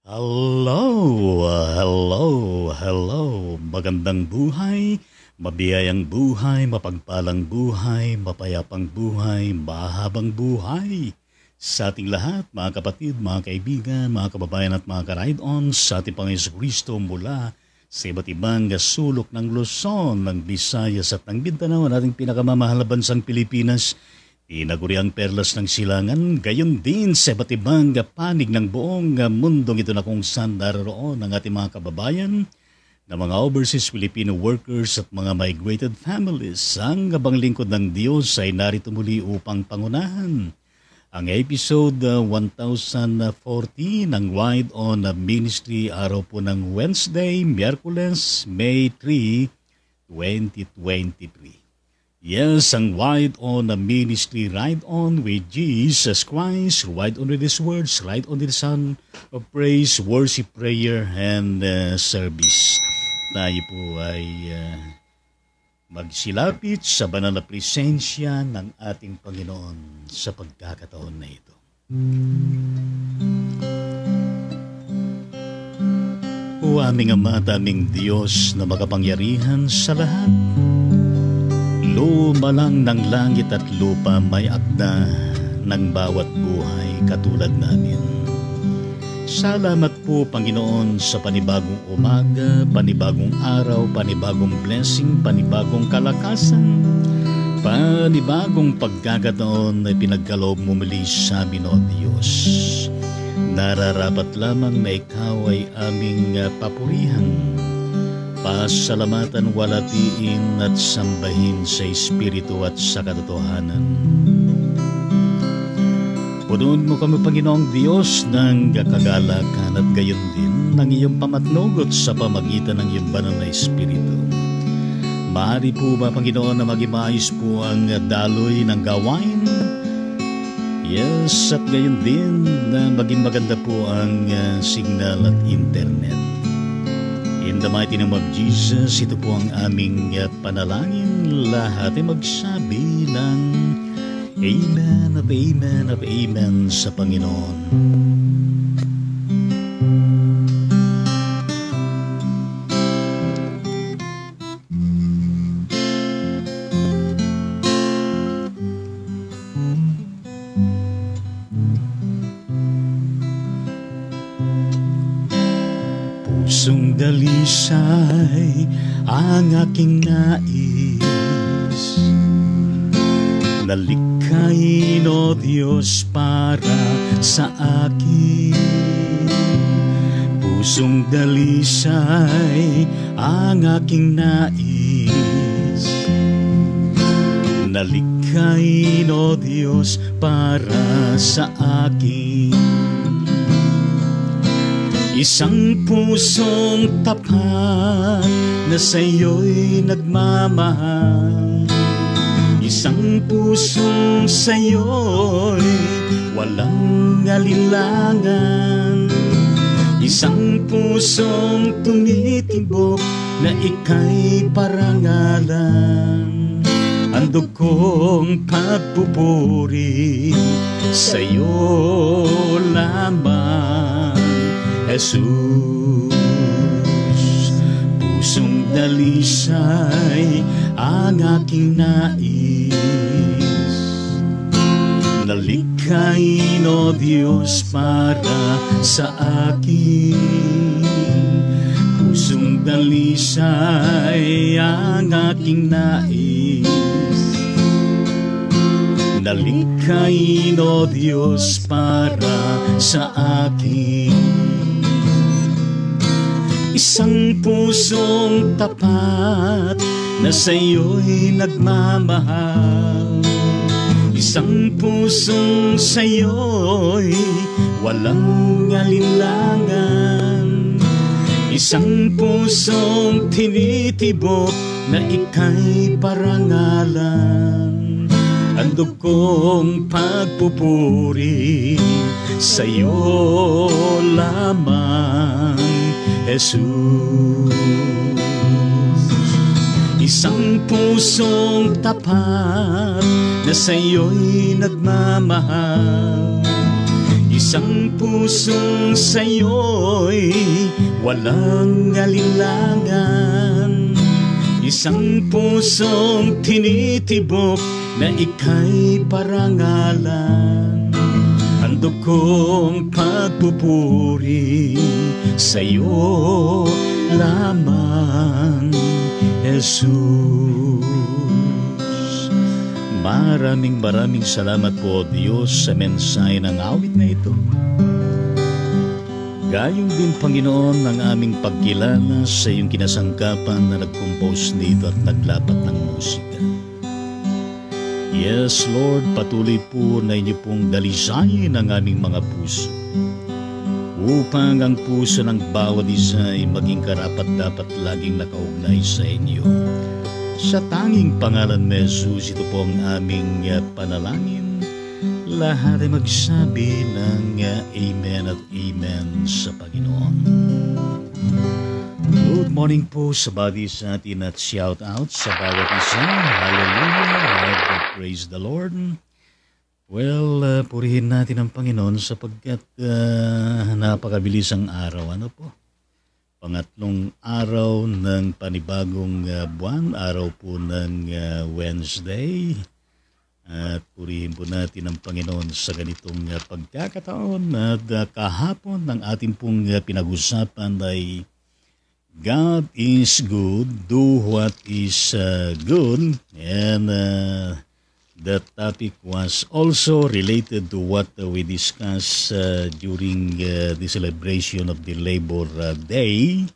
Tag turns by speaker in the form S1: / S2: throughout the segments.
S1: Hello. Magandang buhay, mabiyayang buhay, mapagpalang buhay, mapayapang buhay, mahabang buhay. Sa ating lahat, mga kapatid, mga kaibigan, mga kababayan at mga ka-ride-on, sa ating Panginoon Kristo mula sa iba't ibang sulok ng Luzon, ng Visayas at ng Mindanao, ang ating pinakamamahal na bansang Pilipinas, tinaguriang perlas ng silangan, gayon din sa iba't ibang panig ng buong mundong ito na kung saan naroon ang ating mga kababayan na mga overseas Filipino workers at mga migrated families. Ang abang lingkod ng Diyos ay narito muli upang pangunahan ang episode 1040 ng Wide On Ministry, araw po ng Wednesday, Miyerkules, May 3, 2023. Yes, ang Ride On Ministry, Ride On with Jesus Christ, Ride On with His words, Ride On with the Son of Praise, Worship, Prayer, and Service. Tayo po ay magsilapit sa banal na presensya ng ating Panginoon sa pagkakataon na ito. O aming Ama, aming Diyos na makapangyarihan sa lahat, lumalang ng langit at lupa, may akda ng bawat buhay katulad namin. Salamat po, Panginoon, sa panibagong umaga, panibagong araw, panibagong blessing, panibagong kalakasan, panibagong pagkakataon na pinagkaloob mo muli sa amin, O Diyos. Nararapat lamang na Ikaw ay aming papurihan, pasalamatan, walatiin at sambahin sa Espiritu at sa katotohanan. Punuin mo kami, Panginoong Diyos, ng kagalakan at gayon din ng iyong pamatnugot sa pamagitan ng iyong banal na Espiritu. Maaari po ba, Panginoon, na maging maayos po ang daloy ng gawain? Yes, at gayon din na maging maganda po ang signal at internet. In the mighty name of Jesus, ito po ang aming panalangin. Lahat ay magsabi ng Amen at Amen at Amen sa Panginoon. Pusong dalisay ang aking nais, nalikhain, O Diyos, para sa akin. Pusong dalisay ang aking nais, nalikhain, O Diyos, para sa akin. Isang pusong tapat na sa'yo'y nagmamahal, isang pusong sa'yo'y walang alinlangan, isang pusong tumitibok na ika'y parangalan. Handog kong pagpupuri sa'yo lamang, Jesus. Pusong dalisay ang aking nais, nalikhain, O Diyos, para sa akin. Pusong dalisay ang aking nais, nalikhain, O Diyos, para sa akin. Isang pusong tapat na sa'yo'y nagmamahal, isang pusong sa'yo'y walang alinlangan, isang pusong tinitibok na ika'y parangalan. Handog kong pagpupuri sa'yo lamang, Jesus. Isang pusong tapat na sa'yo'y nagmamahal, Isang pusong sa'yo'y walang alinlangan. Isang pusong tinitibok na ika'y parangalan. Handog kong pagpupuri sa'yo lamang, Jesus. Maraming salamat po, Diyos, sa mensahe ng awit na ito. Gayong din, Panginoon, ang aming pagkilala sa iyong kinasangkapan na nag-compose nito at naglapat ng musika. Yes, Lord, patuloy po na inyo pong dalisayin ang aming mga puso upang ang puso ng bawat isa ay maging karapat-dapat laging nakaugnay sa inyo. Sa tanging pangalan ni Jesus, ito po ang aming panalangin. Lahat ay magsabi ng Amen at Amen sa Panginoon. Good morning po sa bawat isa atin at shout out sa bawat isa. Hallelujah, praise the Lord. Well, purihin natin ang Panginoon sapagkat napakabilis ang araw. Ano po? Pangatlong araw ng panibagong buwan, araw po ng Wednesday. At purihin po natin ang Panginoon sa ganitong pagkakataon. At kahapon ng ating pong pinag-usapan ay God is good, do what is good. And the topic was also related to what we discussed during the celebration of the Labor Day.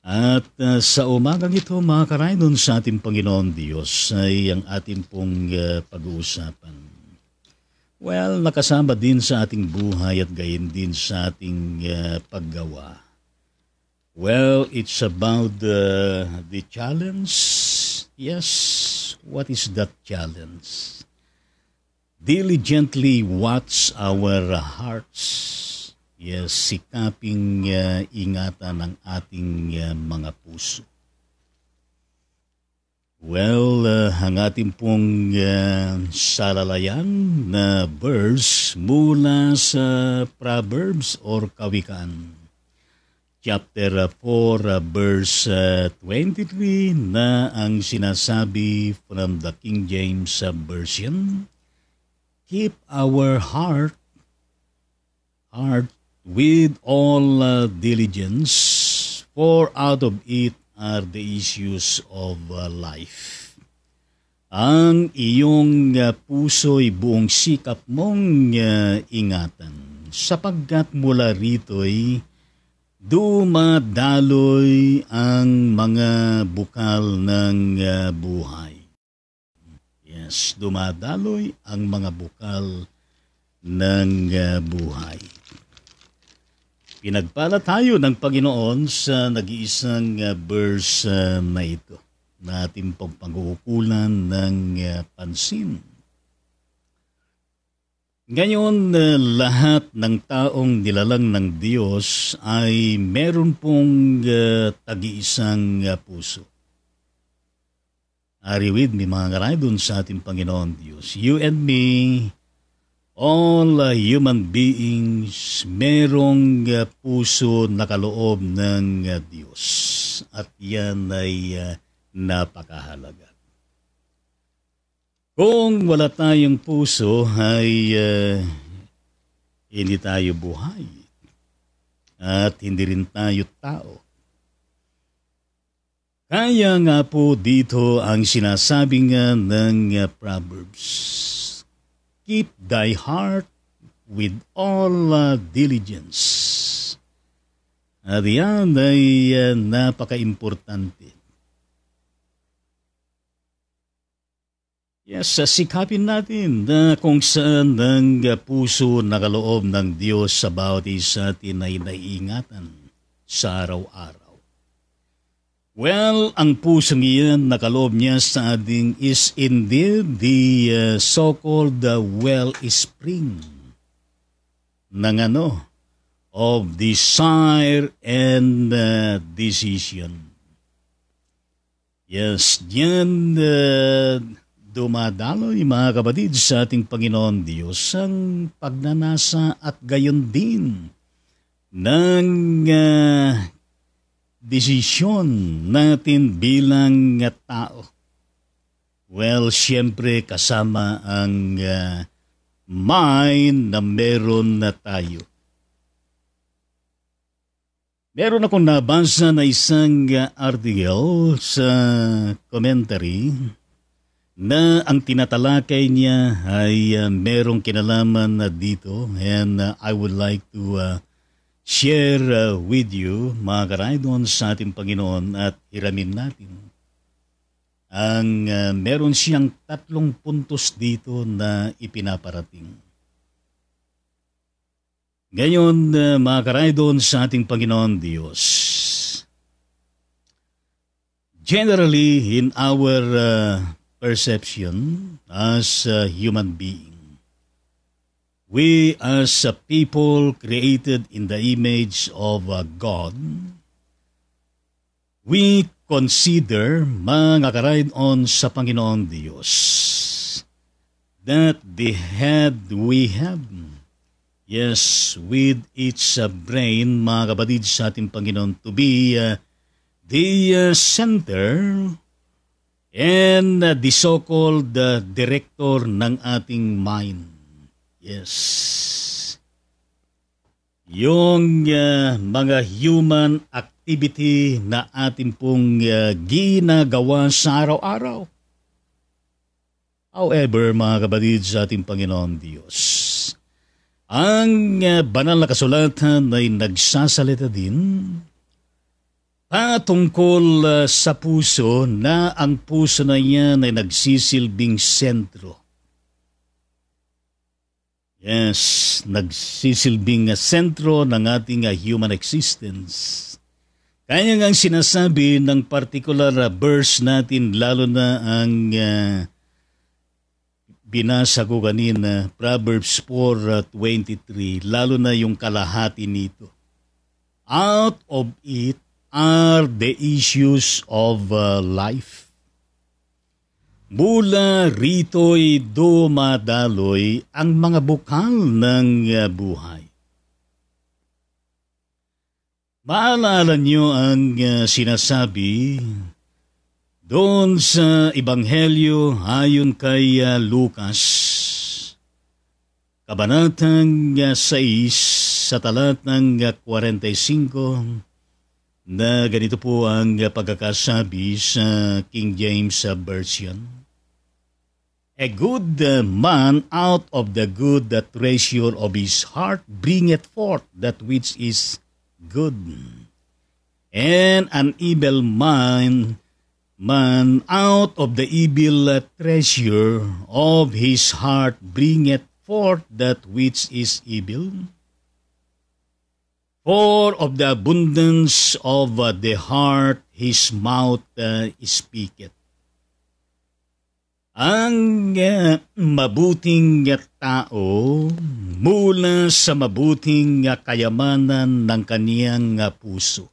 S1: At sa umagang ito, mga karaydon sa ating Panginoon Diyos, ay ang ating pong pag-uusapan. Well, nakasama din sa ating buhay at gayon din sa ating paggawa. Well, it's about the challenge. Yes, what is that challenge? Diligently watch our hearts. Yes, sikaping ingatan ang ating mga puso. Well, ang ating pong salalayan na verse mula sa Proverbs or Kawikaan. Chapter 4, verse 23 na ang sinasabi from the King James Version. Keep our heart with all diligence, for out of it are the issues of life. Ang iyong puso'y buong sikap mong ingatan, sapagkat mula rito'y dumadaloy ang mga bukal ng buhay. Yes, dumadaloy ang mga bukal ng buhay. Pinagpala tayo ng Panginoon sa nag-iisang verse na ito na ating pag-uukulan ng pansin. Ngayon, lahat ng taong nilalang ng Diyos ay meron pong tag-iisang puso. Are you with me, mga karaydon sa ating Panginoon Diyos? You and me, all human beings, merong puso na kaloob ng Diyos. At yan ay napakahalaga. Kung wala tayong puso, ay hindi tayo buhay. At hindi rin tayo tao. Kaya nga po dito ang sinasabi nga ng Proverbs. Keep thy heart with all diligence. At yan ay napaka-importante. Yes, sikapin natin na kung saan ang puso na kaloob ng Diyos sa bawat isa atin ay naiingatan sa araw-araw. Well, ang pusong iyan na kaloob niya sa ating is indeed the so-called wellspring ng of desire and decision. Yes, dumadaloy mga kapatid sa ating Panginoon Diyos ang pagnanasa at gayon din ng desisyon natin bilang tao. Well, siyempre kasama ang mind na meron na tayo. Meron akong nabasa na isang article sa commentary na ang tinatalakay niya ay merong kinalaman na dito, and I would like to share with you, mga karaydon, sa ating Panginoon at hiramin natin. Ang meron siyang 3 puntos dito na ipinaparating. Ngayon, mga karaydon sa ating Panginoon Diyos, generally in our perception as a human being, we as a people created in the image of God, we consider, mga karaydon sa Panginoon Diyos, that the head we have, yes, with its brain, mga kapatid sa ating Panginoon, to be the center and the so-called director ng ating mind. Yes. Yung mga human activity na ating pong ginagawa sa araw-araw. However, mga kapatid sa ating Panginoon Diyos, ang banal na kasulatan ay nagsasalita din patungkol sa puso na ang puso na yan ay nagsisilbing sentro. Yes, nagsisilbing sentro ng ating human existence. Kaya nga sinasabi ng particular verse natin, lalo na ang binasa ko kanina, Proverbs 4:23, lalo na yung kalahati nito. Out of it are the issues of life. Mula rito'y dumadaloy ang mga bukal ng buhay. Maalala niyo ang sinasabi doon sa Ebanghelyo ayon kay Lucas, kabanatang 6 sa talatang 45, na ganito po ang pagkakasabi sa King James Version. A good man out of the good treasure of his heart bringeth forth that which is good, and an evil man out of the evil treasure of his heart bringeth forth that which is evil. For of the abundance of the heart his mouth speaketh. Ang mabuting tao mula sa mabuting kayamanan ng kaniyang puso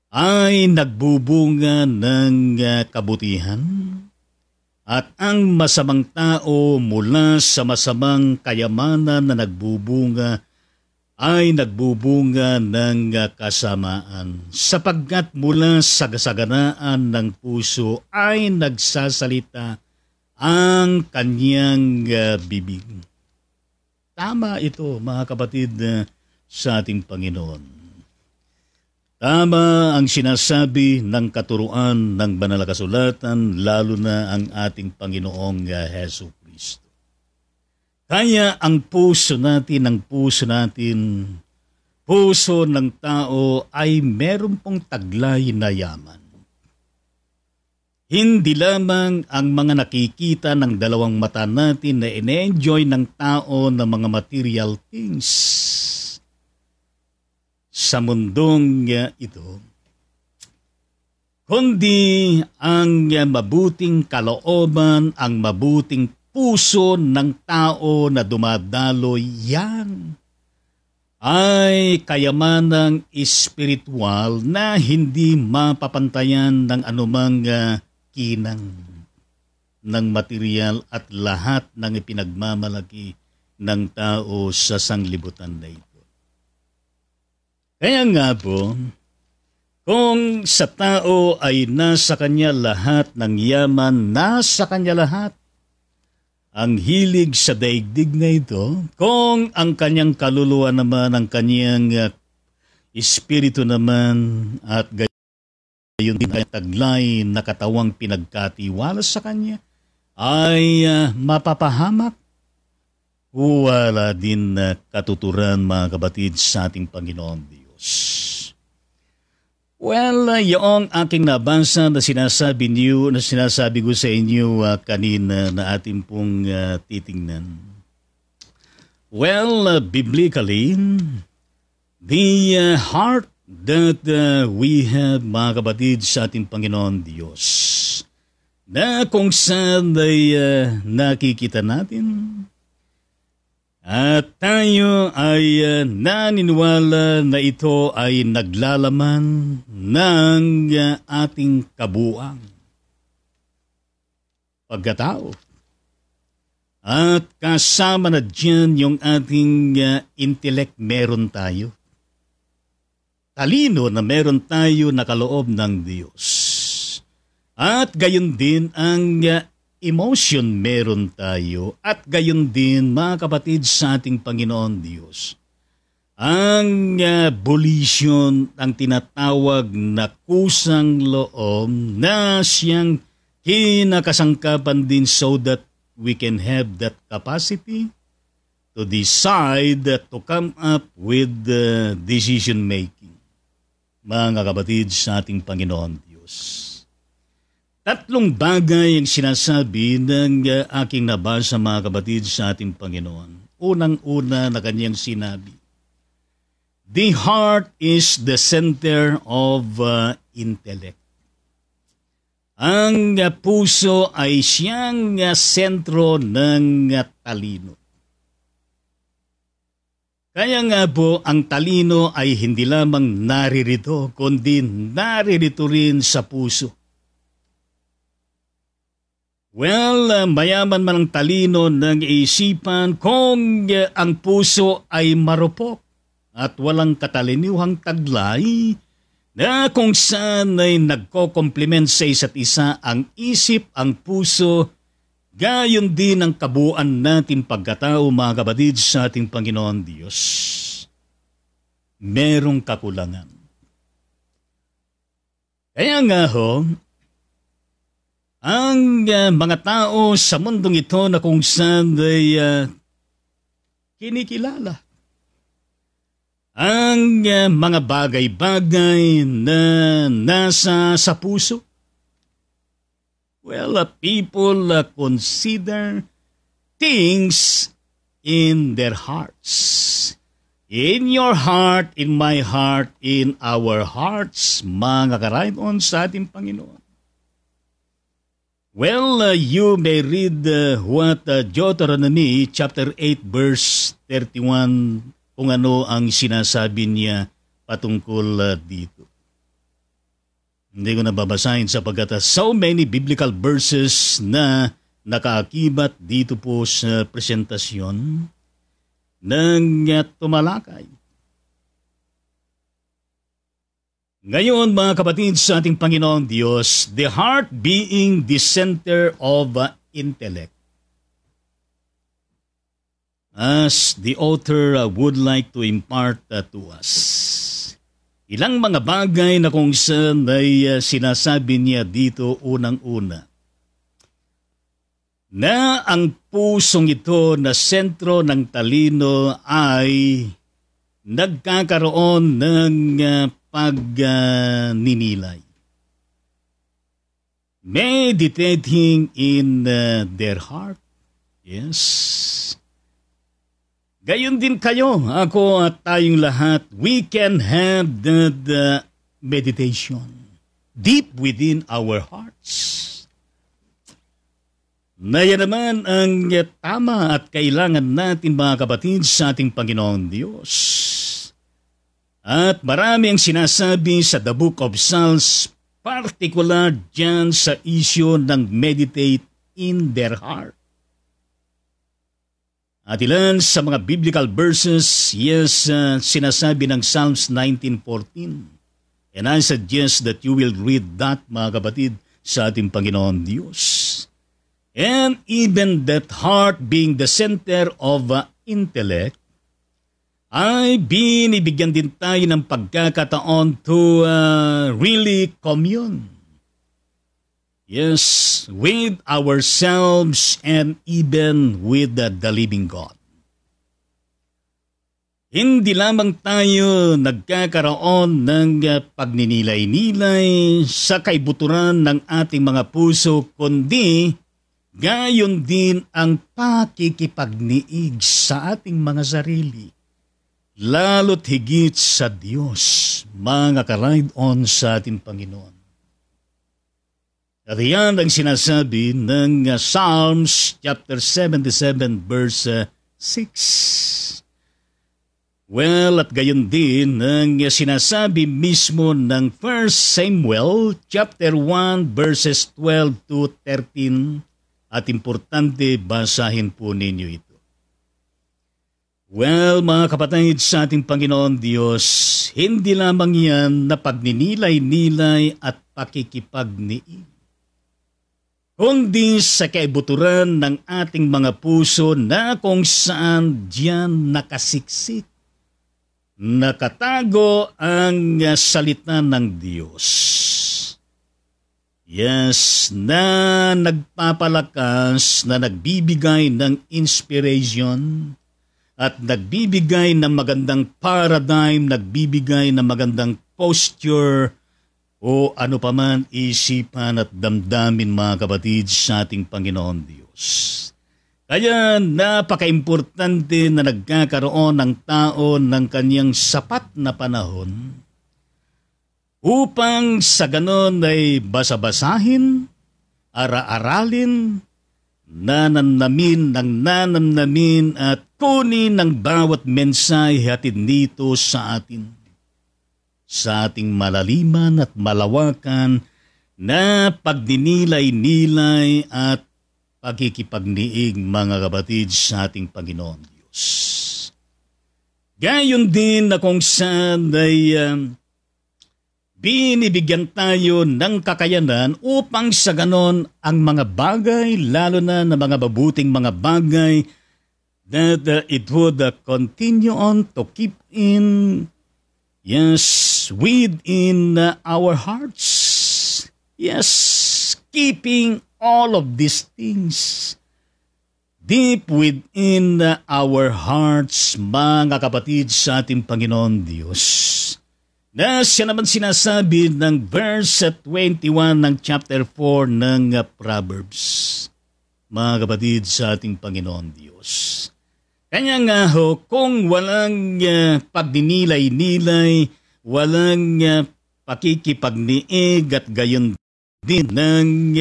S1: ay nagbubunga ng kabutihan, at ang masamang tao mula sa masamang kayamanan na nagbubunga ay nagbubunga ng kasamaan, sapagkat mula sa kasaganaan ng puso ay nagsasalita ang kanyang bibig. Tama ito, mga kapatid sa ating Panginoon. Tama ang sinasabi ng katuruan ng banal na kasulatan, lalo na ang ating Panginoong Hesus Kristo. Kaya ang puso natin, puso ng tao ay meron pong taglay na yaman. Hindi lamang ang mga nakikita ng dalawang mata natin na ine-enjoy ng tao ng mga material things sa mundong ito, kundi ang mabuting kalooban, ang mabuting puso ng tao na dumadaloy, yan ay kayamanang espiritual na hindi mapapantayan ng anumang kinang. ng material at lahat ng ipinagmamalaki ng tao sa sanglibutan na ito. Kaya nga po, kung sa tao ay nasa kanya lahat ng yaman, nasa kanya lahat ang hilig sa daigdig na ito, kung ang kanyang kaluluwa naman, ang kanyang espiritu naman at gayon din ay taglay na katawang pinagkatiwala sa kanya, ay mapapahamak. Wala din katuturan, mga kapatid, sa ating Panginoon Diyos. Well, yung aking nabasa na sinasabi ko sa inyo kanina na ating pong titingnan. Well, biblically, the heart that we have, mga kapatid, sa ating Panginoon Diyos, na kung saan ay nakikita natin, at tayo ay naniniwala na ito ay naglalaman ng ating kabuuan, pagkatao. At kasama na dyan yung ating intellect, meron tayo. Talino na meron tayo na kaloob ng Diyos. At gayon din ang emotion meron tayo, at gayon din, mga kapatid, sa ating Panginoon Diyos. Ang volition, ang tinatawag na kusang loob na siyang kinakasangkapan din so that we can have that capacity to decide, to come up with decision making. Mga kapatid, sa ating Panginoon Diyos. Tatlong bagay ang sinasabi ng aking nabasa, mga kapatid, sa ating Panginoon. Unang-una na kanyang sinabi, the heart is the center of intellect. Ang puso ay siyang sentro ng talino. Kaya nga po, ang talino ay hindi lamang naririto, kundi naririto rin sa puso. Well, mayaman man ang talino ng isipan kung ang puso ay marupok at walang kataliniwang taglay na kung saan ay nagko-complement sa isa't isa ang isip, ang puso, gayon din ang kabuuan natin pagkatao, mga kapatid, sa ating Panginoon Diyos. Merong kakulangan. Kaya nga ho, ang mga tao sa mundong ito na kung saan ay kinikilala ang mga bagay-bagay na nasa sa puso. Well, people consider things in their hearts. In your heart, in my heart, in our hearts, mga karayon sa ating Panginoon. Well, you may read what Deuteronomy chapter 8 verse 31, kung ano ang sinasabi niya patungkol dito. Hindi ko nababasahin sapagkat so many biblical verses na nakaakibat dito po sa presentasyon ng tumalakay. Ngayon, mga kapatid, sa ating Panginoong Diyos, the heart being the center of intellect. As the author would like to impart to us, ilang mga bagay na kung saan ay sinasabi niya dito unang-una, na ang pusong ito na sentro ng talino ay nagkakaroon ng pagninilay. Meditating in their heart. Yes. Gayon din kayo, ako at tayong lahat, we can have the meditation deep within our hearts. Na yan naman ang tama at kailangan natin, mga kapatid, sa ating Panginoon Diyos. At marami ang sinasabi sa the book of Psalms, particular dyan sa issue ng meditate in their heart. At ilan sa mga biblical verses, sinasabi ng Psalms 19:14. And I suggest that you will read that, mga kapatid, sa ating Panginoon Diyos. And even that heart being the center of intellect, ay binibigyan din tayo ng pagkakataon to really commune. Yes, with ourselves and even with the living God. Hindi lamang tayo nagkakaroon ng pagninilay-nilay sa kaibuturan ng ating mga puso, kundi gayon din ang pakikipagniig sa ating mga sarili. Lalo't higit sa Diyos, mga ka-ride-on sa ating Panginoon. At yan ang sinasabi ng Psalms chapter 77 verse 6. Well, at gayon din ang sinasabi mismo ng 1 Samuel chapter 1 verses 12 to 13. At importante, basahin po ninyo ito. Well, mga kapatid sa ating Panginoon Diyos, hindi lamang yan na pagninilay-nilay at pakikipagniig, kundi sa kaibuturan ng ating mga puso na kung saan diyan nakasiksik, nakatago ang salita ng Diyos. Yes, na nagpapalakas, na nagbibigay ng inspiration at nagbibigay ng magandang paradigm, nagbibigay ng magandang posture o ano paman isipan at damdamin, mga kapatid, sa ating Panginoon Diyos. Kaya napaka-importante na nagkakaroon ng tao ng kanyang sapat na panahon upang sa ganon ay basa-basahin, ara-aralin, nanamnamin at kunin ng bawat mensahe hatid nito sa atin. Sa ating malaliman at malawakan na pagdinilay-nilay at pagkikipagniig, mga kapatid, sa ating Panginoon Diyos. Gayon din na kung saan ay binibigyan tayo ng kakayanan upang sa ganon ang mga bagay, lalo na na mga mabuting mga bagay, that it would continue on to keep in, within our hearts. Yes, keeping all of these things deep within our hearts, mga kapatid sa ating Panginoon Diyos. Na siya naman sinasabi ng verse 21 ng chapter 4 ng Proverbs, mga kapatid sa ating Panginoon Diyos. Kanya nga ho, kung walang pagdinilay-nilay, walang pakikipagniig at gayon din ng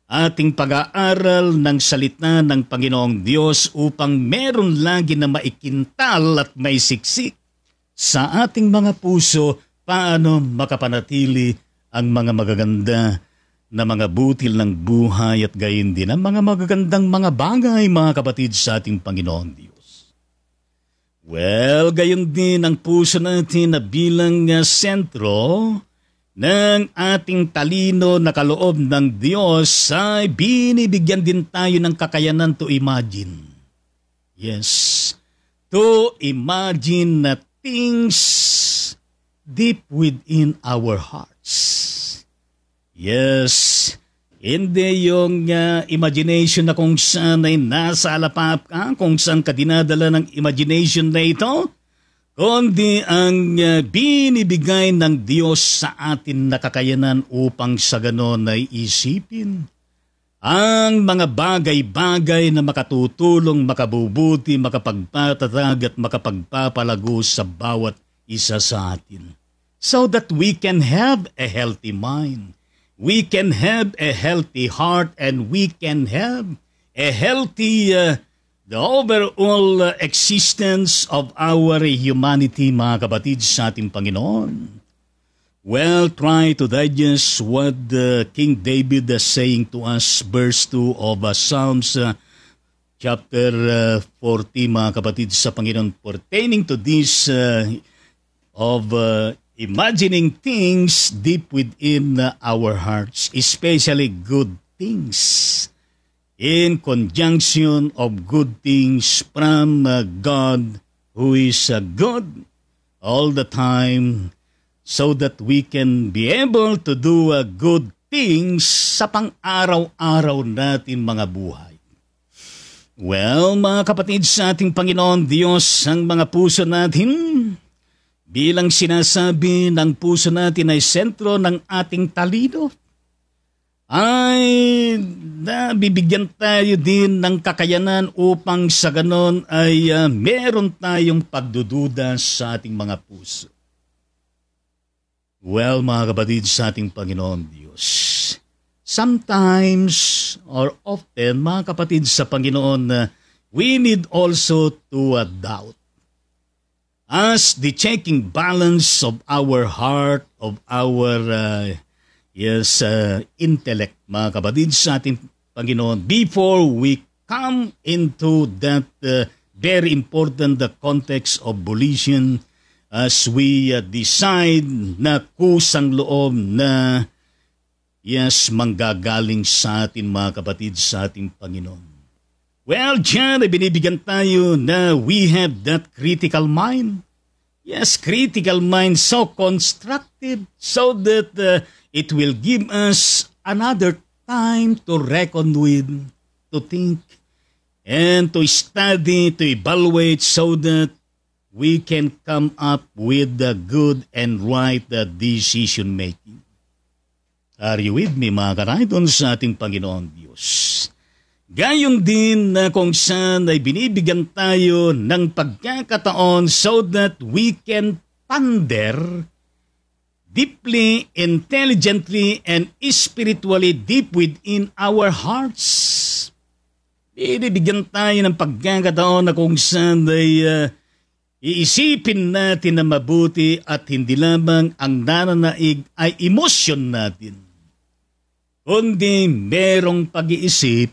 S1: ating pag-aaral ng salita ng Panginoong Diyos upang meron lagi na maikintal at may siksik sa ating mga puso, paano makapanatili ang mga magaganda na mga butil ng buhay at gayon din ang mga magagandang mga bagay, mga kapatid sa ating Panginoon Diyos. Well, gayon din ang puso natin na bilang sentro ng ating talino na kaloob ng Diyos ay binibigyan din tayo ng kakayanan to imagine. Yes, to imagine na things deep within our hearts. Yes, hindi yung imagination na kung saan ay nasa alapap ka, kung saan ka dinadala ng imagination na ito, kundi ang binibigay ng Diyos sa atin na kakayanan upang sa ganon ay isipin ang mga bagay-bagay na makatutulong, makabubuti, makapagpatatag at makapagpapalago sa bawat isa sa atin. So that we can have a healthy mind, we can have a healthy heart, and we can have a healthy the overall existence of our humanity, mga kapatid sa ating Panginoon. Well, try to digest what King David is saying to us, verse 2 of Psalms chapter 40, mga kapatid sa Panginoon, pertaining to this of imagining things deep within our hearts, especially good things, in conjunction of good things from God, who is good all the time, so that we can be able to do good things sa pang-araw-araw natin mga buhay. Well, mga kapatid sa ating Panginoon Diyos, ang mga puso natin, bilang sinasabi ng puso natin ay sentro ng ating talino, ay nabibigyan tayo din ng kakayanan upang sa ganon ay meron tayong pagdududa sa ating mga puso. Well, mga kapatid sa ating Panginoon Diyos, sometimes or often, mga kapatid sa Panginoon, we need also to doubt. As the checking balance of our heart, of our intellect, mga kapatid sa ating Panginoon, before we come into that very important context of volition, as we decide na kusang loob na manggagaling sa atin, mga kapatid sa ating Panginoon. Well, diyan ay binibigyan tayo na we have that critical mind. Yes, critical mind so constructed so that it will give us another time to reckon with, to think, and to study, to evaluate so that we can come up with the good and right decision making. Are you with me, mga karaydon sa ating Panginoon Diyos? Gayon din na kung saan ay binibigyan tayo ng pagkakataon so that we can ponder deeply, intelligently, and spiritually deep within our hearts. Binibigyan tayo ng pagkakataon na kung saan ay iisipin natin na mabuti at hindi lamang ang nananaig ay emosyon natin, kundi merong pag-iisip,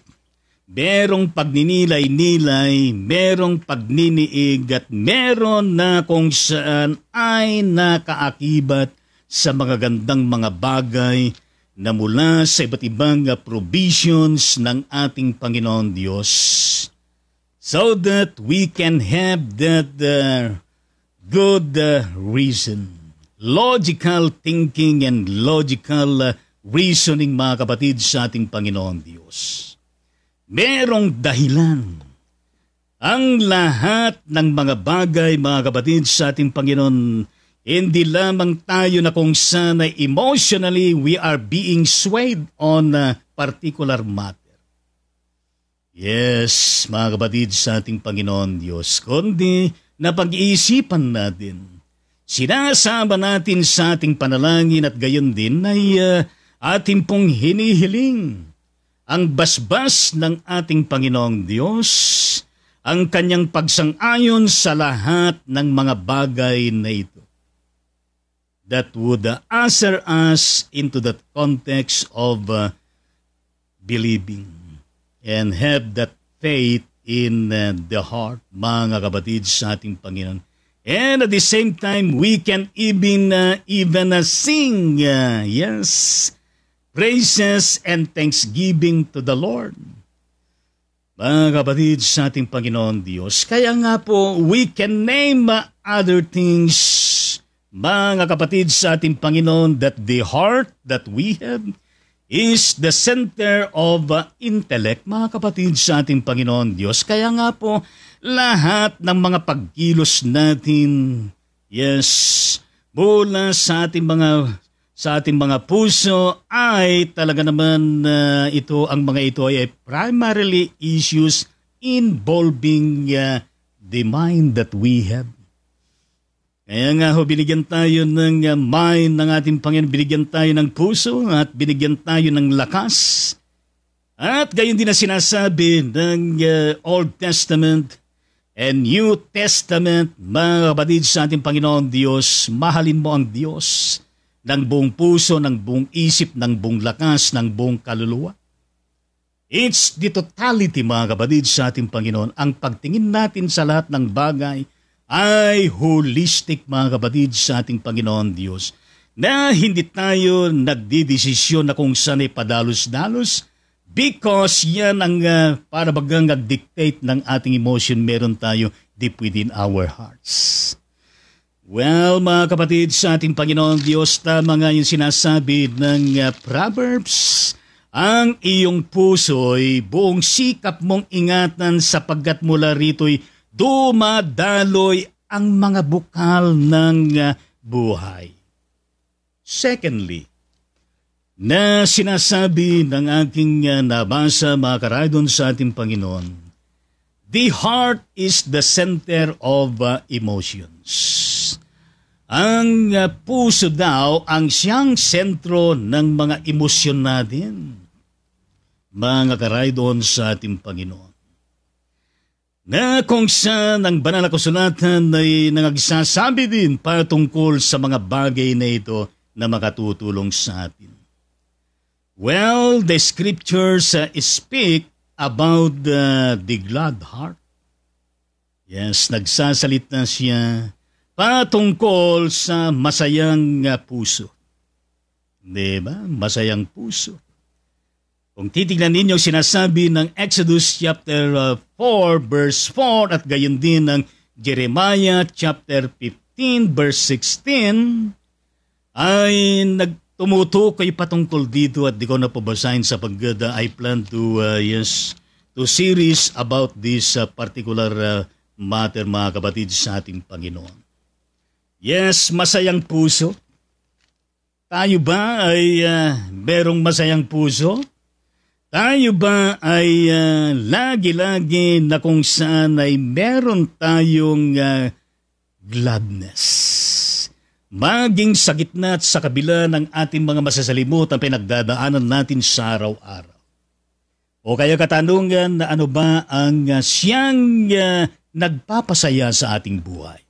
S1: merong pagninilay-nilay, merong pagniniig at meron na kung saan ay nakaakibat sa mga gandang mga bagay na mula sa iba't ibang provisions ng ating Panginoon Diyos. So that we can have that good reason, logical thinking and logical reasoning, mga kapatid sa ating Panginoon Diyos. Merong dahilan. Ang lahat ng mga bagay, mga kapatid sa ating Panginoon, hindi lamang tayo na kung saan emotionally we are being swayed on a particular matter. Yes, mga kapatid sa ating Panginoon Diyos, kundi na pag-iisipan natin, sinasama natin sa ating panalangin at gayon din ay ating pong hinihiling ang basbas ng ating Panginoong Diyos, ang kanyang pagsang-ayon sa lahat ng mga bagay na ito that would usher us into that context of believing and have that faith in the heart, mga kapatid sa ating Panginoon. And at the same time, we can even sing, praises and thanksgiving to the Lord. Mga kapatid sa ating Panginoon Diyos, kaya nga po, we can name other things, mga kapatid sa ating Panginoon, that the heart that we have is the center of intellect, mga kapatid sa ating Panginoon Diyos. Kaya nga po, lahat ng mga pagkilos natin, mula sa ating mga puso ay talaga naman ang mga ito ay primarily issues involving the mind that we have. Kaya nga binigyan tayo ng mind ng ating Panginoon, binigyan tayo ng puso at binigyan tayo ng lakas. At gayon din na sinasabi ng Old Testament and New Testament, mga kapatid sa ating Panginoon Diyos, mahalin mo ang Diyos ng buong puso, ng buong isip, ng buong lakas, ng buong kaluluwa. It's the totality, mga kapatid, sa ating Panginoon. Ang pagtingin natin sa lahat ng bagay ay holistic, mga kapatid, sa ating Panginoon Diyos. Na hindi tayo nagdidesisyon na kung saan ay padalos-dalos because yan ang para bagang nag-dictate ng ating emotion meron tayo deep within our hearts. Well, mga kapatid, sa ating Panginoon Diyos, tama nga yung sinasabi ng Proverbs, ang iyong puso'y buong sikap mong ingatan sapagkat mula rito'y dumadaloy ang mga bukal ng buhay. Secondly, na sinasabi ng aking nabasa, mga karaydon, sa ating Panginoon, the heart is the center of emotions. Ang puso daw ang siyang sentro ng mga emosyon natin, mga karaydon, sa ating Panginoon. Na kung saan ang banal na kasulatan ay nangagsasabi din patungkol sa mga bagay na ito na makatutulong sa atin. Well, the scriptures speak about the glad heart. Yes, nagsasalita siya patungkol sa masayang puso. Diba? Masayang puso. Kung titignan ninyo sinasabi ng Exodus chapter 4 verse 4 at gayon din ng Jeremiah chapter 15 verse 16 ay nagtumutukoy patungkol dito at di ko na pabasahin sapagkat I plan to series about this particular matter, mga kapatid, sa ating Panginoon. Yes, masayang puso. Tayo ba ay merong masayang puso? Tayo ba ay lagi-lagi na kung saan ay meron tayong gladness? Maging sa gitna at sa kabila ng ating mga masasalimutan pinagdadaanan natin sa araw-araw. O kaya katanungan na ano ba ang siyang nagpapasaya sa ating buhay?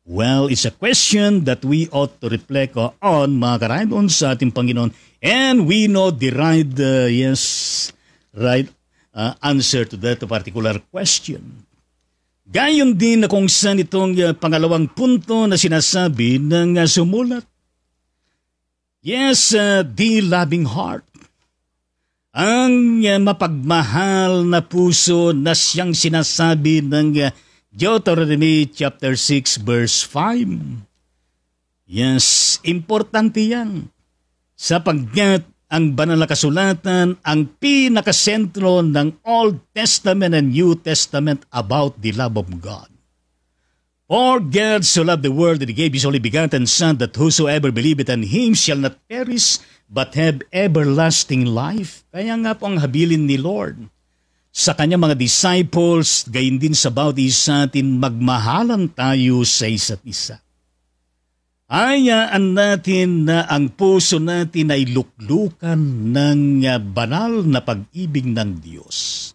S1: Well, it's a question that we ought to reflect on, mga karaydon, sa ating Panginoon. And we know the right answer to that particular question. Gayon din na kung saan itong pangalawang punto na sinasabi ng sumulat. Yes, the loving heart. Ang mapagmahal na puso na siyang sinasabi ng Deuteronomy chapter 6 verse 5. Yes, importante yan. Sapagkat ang banal na kasulatan ang pinakasentro ng Old Testament and New Testament about the love of God. For God so loved the world that He gave His only begotten Son, that whosoever believeth in Him shall not perish, but have everlasting life. Kaya nga po ang habilin ni Lord sa kanyang mga disciples, gayon din sa bawat isa atin, magmahalan tayo sa isa't isa. Hayaan natin na ang puso natin ay luklukan ng banal na pag-ibig ng Diyos.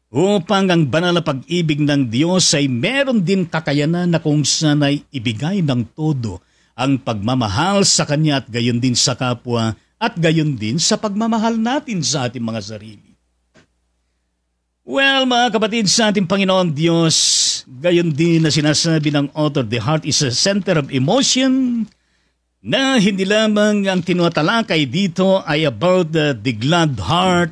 S1: Upang ang banal na pag-ibig ng Diyos ay meron din kakayanan na kung saan ay ibigay ng todo ang pagmamahal sa Kanya at gayon din sa kapwa at gayon din sa pagmamahal natin sa ating mga sarili. Well, mga kapatid, sa ating Panginoon Diyos, gayon din na sinasabi ng author, the heart is a center of emotion, na hindi lamang ang tinutalakay dito ay about the glad heart,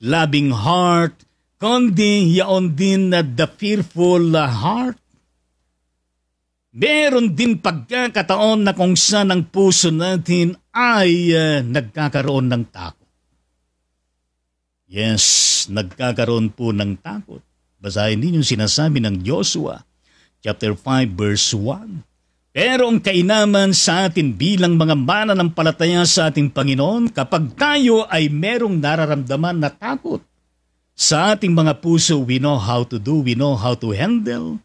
S1: loving heart, kundi yaon din na the fearful heart. Meron din pagkakataon na kung saan ang puso natin ay nagkakaroon ng takot. Yes, nagkakaroon po ng takot. Basahin ninyo sinasabi ng Joshua, chapter 5, verse 1. Pero ang kainaman sa atin bilang mga mananampalataya sa ating Panginoon, kapag tayo ay merong nararamdaman na takot sa ating mga puso, we know how to do, we know how to handle,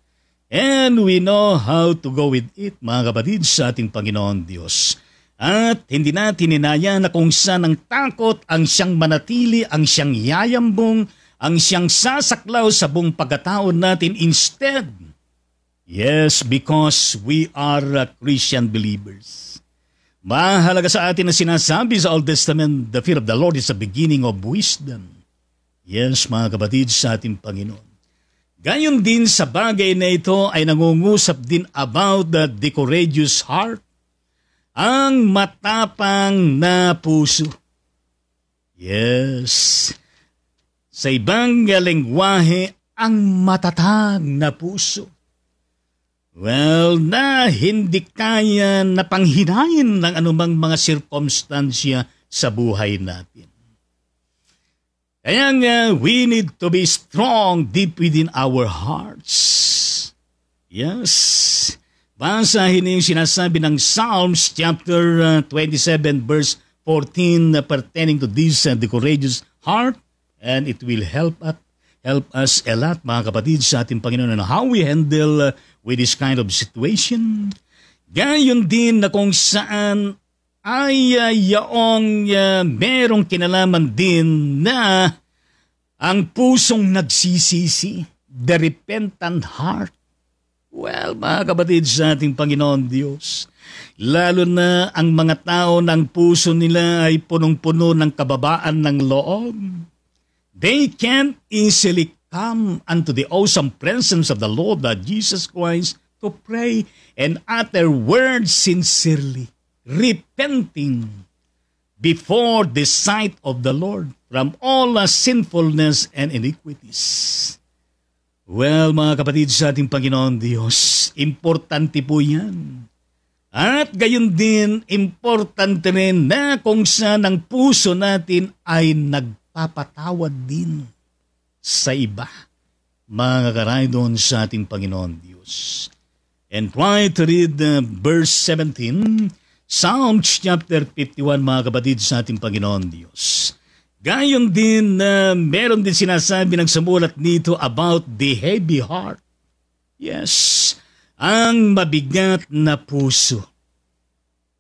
S1: and we know how to go with it, mga kapatid, sa ating Panginoon Diyos. At hindi natin inaya na kung saan ang takot ang siyang manatili, ang siyang yayambong, ang siyang sasaklaw sa buong pagkataon natin. Instead, yes, because we are Christian believers, Mahalaga sa atin na sinasabi sa Old Testament, the fear of the Lord is the beginning of wisdom. Yes, mga kapatid, sa ating Panginoon. Gayon din sa bagay na ito ay nangungusap din about the courageous heart, ang matapang na puso. Yes, sa ibang lengguwahe, ang matatag na puso. Well, na hindi kaya na panghinayin ng anumang mga sirkumstansya sa buhay natin. Kaya nga, we need to be strong deep within our hearts. Yes. Basahin yung sinasabi ng Psalms chapter 27 verse 14 pertaining to this the courageous heart, and it will help us a lot, mga kapatid, sa ating Panginoon, on how we handle with this kind of situation. Gayon din na kung saan ay yaong merong kinalaman din na ang pusong nagsisisi, the repentant heart. Well, mga kapatid, sa ating Panginoon Diyos, lalo na ang mga tao ng puso nila ay punong-puno ng kababaan ng loob, they can easily come unto the awesome presence of the Lord Jesus Christ to pray and utter words sincerely, repenting before the sight of the Lord from all sinfulness and iniquities. Well, mga kapatid, sa ating Panginoon Diyos, importante po yan. At gayon din, importante rin na kung saan ang puso natin ay nagpapatawad din sa iba, mga karaydon sa ating Panginoon Diyos. And try to read verse 17, Psalms chapter 51, mga kapatid, sa ating Panginoon Diyos. Gayon din na meron din sinasabi ng sumulat nito about the heavy heart. Yes, ang mabigat na puso.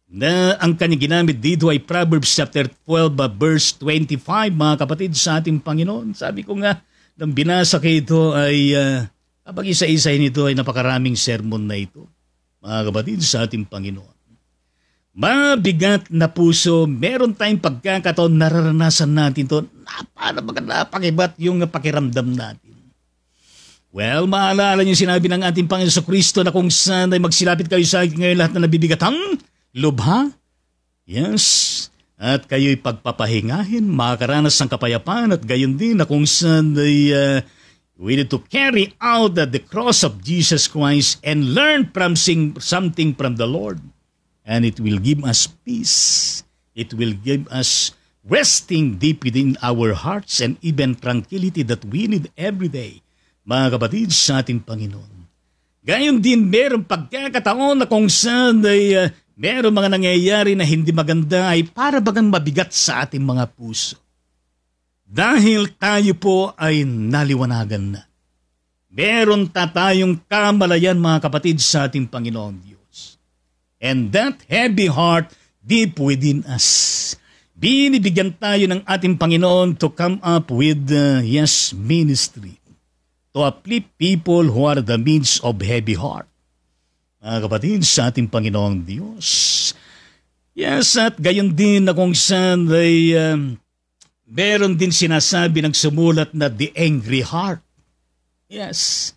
S1: Na ang kanyang ginamit dito ay Proverbs chapter 12 verse 25, mga kapatid, sa ating Panginoon. Sabi ko nga, nang binasa ko ito ay kapag isa-isahin ito ay napakaraming sermon na ito, mga kapatid, sa ating Panginoon. Mabigat na puso, meron tayong pagkakataon, nararanasan natin ito, napakibat yung pakiramdam natin. Well, maalala niyo sinabi ng ating Panginoon sa Kristo na kung saan ay magsilapit kayo sa akin ngayon lahat na nabibigatang lubha. Yes. At kayo'y pagpapahingahin, makakaranas ng kapayapaan, at gayon din na kung saan ay we need to carry out the cross of Jesus Christ and learn from something from the Lord. And it will give us peace. It will give us resting deep within our hearts and even tranquility that we need every day, mga kapatid, sa ating Panginoon. Gayon din, meron pagkakataon na kung saan ay meron mga nangyayari na hindi maganda ay para bagang mabigat sa ating mga puso. Dahil tayo po ay naliwanagan na. Meron tayong kamalayan, mga kapatid, sa ating Panginoon Diyos. And that heavy heart deep within us. Binibigyan tayo ng ating Panginoon to come up with ministry. To uplift people who are the midst of heavy heart. Mga kapatid, sa ating Panginoong Diyos. Yes, at gayon din na kung saan ay meron din sinasabi ng sumulat na the angry heart. Yes,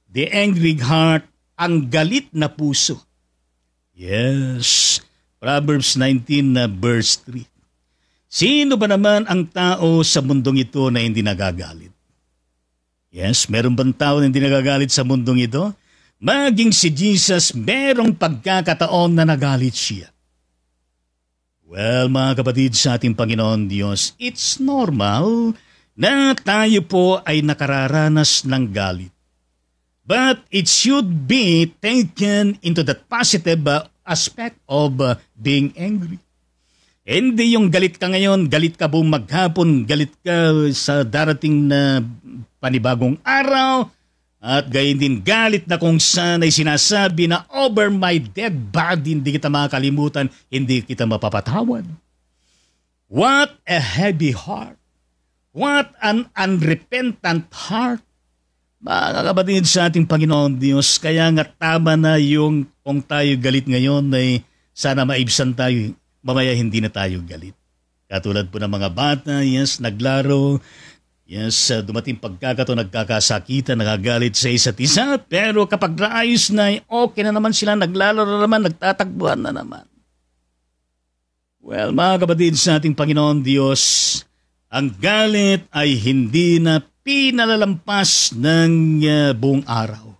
S1: the angry heart, ang galit na puso. Yes, Proverbs 19 verse 3. Sino ba naman ang tao sa mundong ito na hindi nagagalit? Yes, meron bang tao na hindi nagagalit sa mundong ito? Maging si Jesus, merong pagkakataon na nagalit siya. Well, mga kapatid, sa ating Panginoon Diyos, it's normal na tayo po ay nakararanas ng galit. But it should be taken into the positive aspect of being angry. Hindi yung galit ka ngayon, galit ka buong maghapon, galit ka sa darating na panibagong araw, at gayon din galit na kung saan ay sinasabi na over my dead body, hindi kita makakalimutan, hindi kita mapapatawad. What a heavy heart. What an unrepentant heart. Mga kapatid, sa ating Panginoon Diyos, kaya nga tama na yung kung tayo galit ngayon ay sana maibsan tayo, mamaya hindi na tayo galit. Katulad po ng mga bata, yes, naglaro, yes, dumating pagkakataon, nagkakasakitan, nagagalit sa isa't isa, pero kapag naayos na, okay na naman sila, naglalaro na naman, nagtatagbuhan na naman. Well, mga kapatid sa ating Panginoon Diyos, ang galit ay hindi na pinalalampas ng buong araw.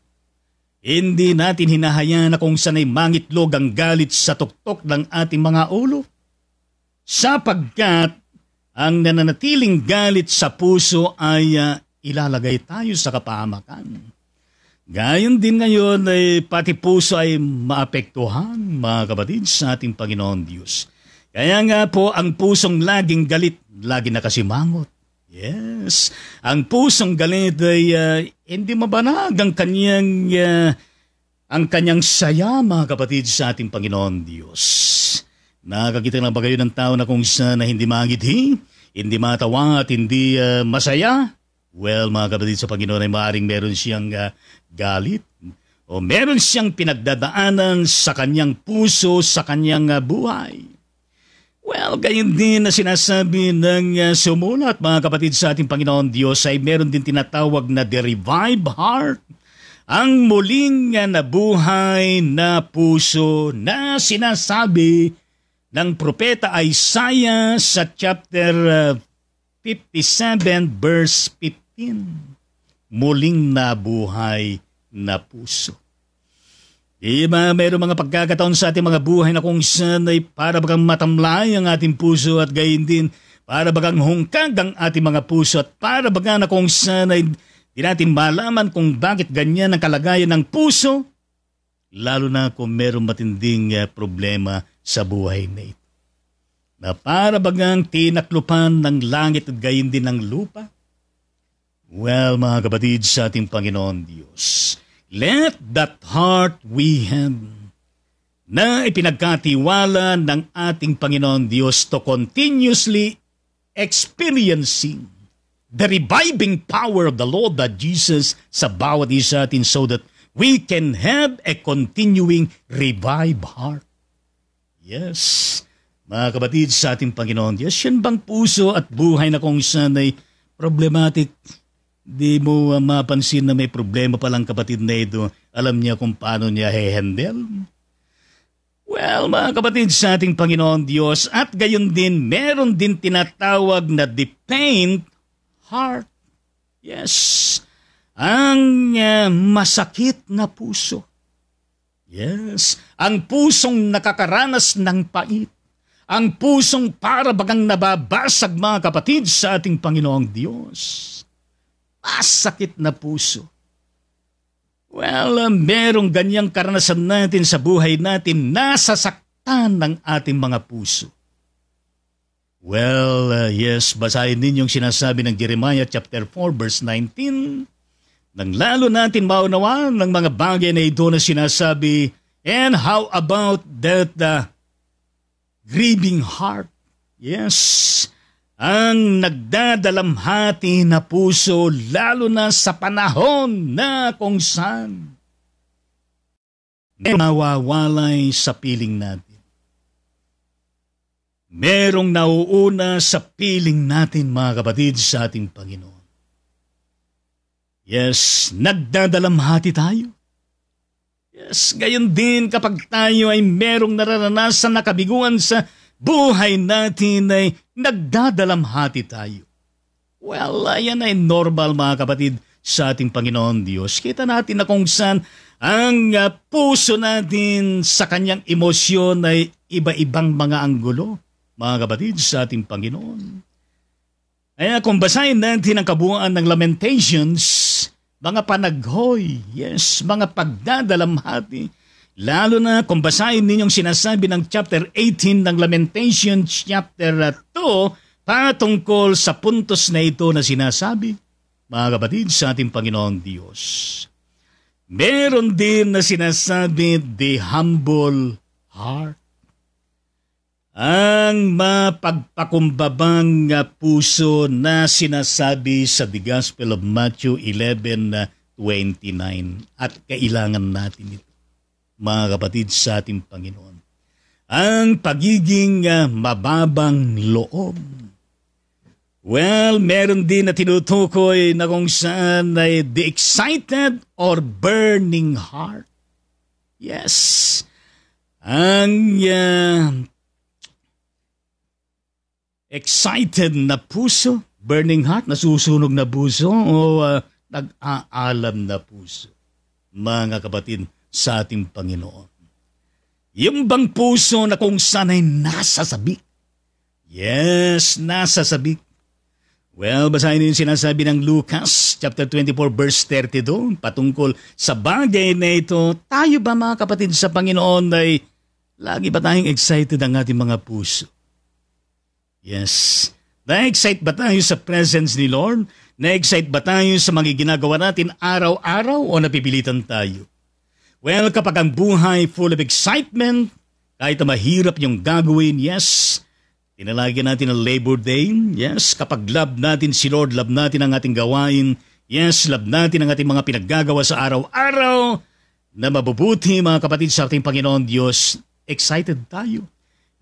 S1: Hindi natin hinahayaan na kung sana'y mangitlog ang galit sa tuktok ng ating mga ulo. Sapagkat ang nananatiling galit sa puso ay ilalagay tayo sa kapahamakan. Gayon din ngayon ay pati puso ay maapektuhan, mga kapatid, sa ating Panginoon Diyos. Kaya nga po, ang pusong laging galit, lagi nakasimangot. Yes, ang pusong galit ay hindi mabanag ang kanyang saya, mga kapatid, sa ating Panginoon Diyos. Nakakita na ba kayo ng tao na kung saan na hindi mangiti, hindi matawa at hindi masaya? Well, mga kapatid sa Panginoon, ay maaaring meron siyang galit o meron siyang pinagdadaanan sa kanyang puso, sa kanyang buhay. Well, gayon din na sinasabi ng sumulat, mga kapatid sa ating Panginoon Diyos, ay meron din tinatawag na the revived heart, ang muling nabuhay na puso na sinasabi ng propeta Isaiah sa chapter 57 verse 15. Muling nabuhay na puso. Diba, mayroong mga pagkakataon sa ating mga buhay na kung saan ay para bagang matamlay ang ating puso at gayon din para bagang hungkag ang ating mga puso at para bagang na kung saan ay di natin malaman kung bakit ganyan ang kalagayan ng puso, lalo na kung mayroong matinding problema sa buhay na ito. Na para bagang tinaklupan ng langit at gayon din ng lupa. Well, mga kapatid sa ating Panginoon Diyos, let that heart we have na ipinagkatiwala ng ating Panginoon Diyos to continuously experiencing the reviving power of the Lord that Jesus sa bawat isa atin so that we can have a continuing revived heart. Yes, mga kapatid sa ating Panginoon Diyos, yan bang puso at buhay na kung saan ay problematic? Di mo mapansin na may problema palang kapatid na ito. Alam niya kung paano niya i-handle? Well, mga kapatid sa ating Panginoon Diyos, at gayon din, meron din tinatawag na the pained heart. Yes, ang masakit na puso. Yes, ang pusong nakakaranas ng pait. Ang pusong para bagang nababasag, mga kapatid sa ating Panginoong Diyos. Masakit na puso. Well, merong ganyang karanasan natin sa buhay natin, nasasaktan ng ating mga puso. Well, yes, basahin ninyong sinasabi ng Jeremiah chapter 4 verse 19. Nang lalo natin maunawaan ng mga bagay na ito na sinasabi, and how about that grieving heart? Yes, ang nagdadalamhati na puso, lalo na sa panahon na kung saan may nawawalay sa piling natin. Merong nauuna sa piling natin, mga kapatid, sa ating Panginoon. Yes, nagdadalamhati tayo. Yes, gayon din kapag tayo ay merong nararanasan na kabiguan sa buhay natin ay nagdadalamhati tayo. Well, yan ay normal, mga kapatid, sa ating Panginoon Diyos. Kita natin na kung saan ang puso natin sa kanyang emosyon ay iba-ibang mga anggulo, mga kapatid, sa ating Panginoon. Kaya kung basahin natin ang kabuuan ng Lamentations, mga panaghoy, yes, mga pagdadalamhati, lalo na kung basahin ninyong sinasabi ng chapter 18 ng Lamentations chapter 2 patungkol sa puntos na ito na sinasabi, mga kapatid, sa ating Panginoon Diyos. Meron din na sinasabi the humble heart. Ang mapagpakumbabang puso na sinasabi sa The Gospel of Matthew 11:29 at kailangan natin ito, mga kapatid, sa ating Panginoon. ang pagiging mababang loob. Well, meron din na tinutukoy na kung saan ay the excited or burning heart. Yes. Ang excited na puso, burning heart, nasusunog na puso o nag-aalam na puso. Mga kapatid sa ating Panginoon. Yung bang puso na kung saan ay nasasabik? Yes, nasasabik. Well, basahin niyo yung sinasabi ng Lucas chapter 24 verse 32 patungkol sa bagay na ito. Tayo ba mga kapatid sa Panginoon ay lagi ba tayong excited ang ating mga puso? Yes. Na-excite ba tayo sa presence ni Lord? Na-excite ba tayo sa mga ginagawa natin araw-araw o napipilitan tayo? Well, kapag ang buhay full of excitement, kahit na mahirap yung gagawin, yes. Tinalagyan natin ang Labor Day. Yes, kapag love natin si Lord, love natin ang ating gawain. Yes, love natin ang ating mga pinaggagawa sa araw-araw na mabubuti mga kapatid sa ating Panginoon Diyos. Excited tayo.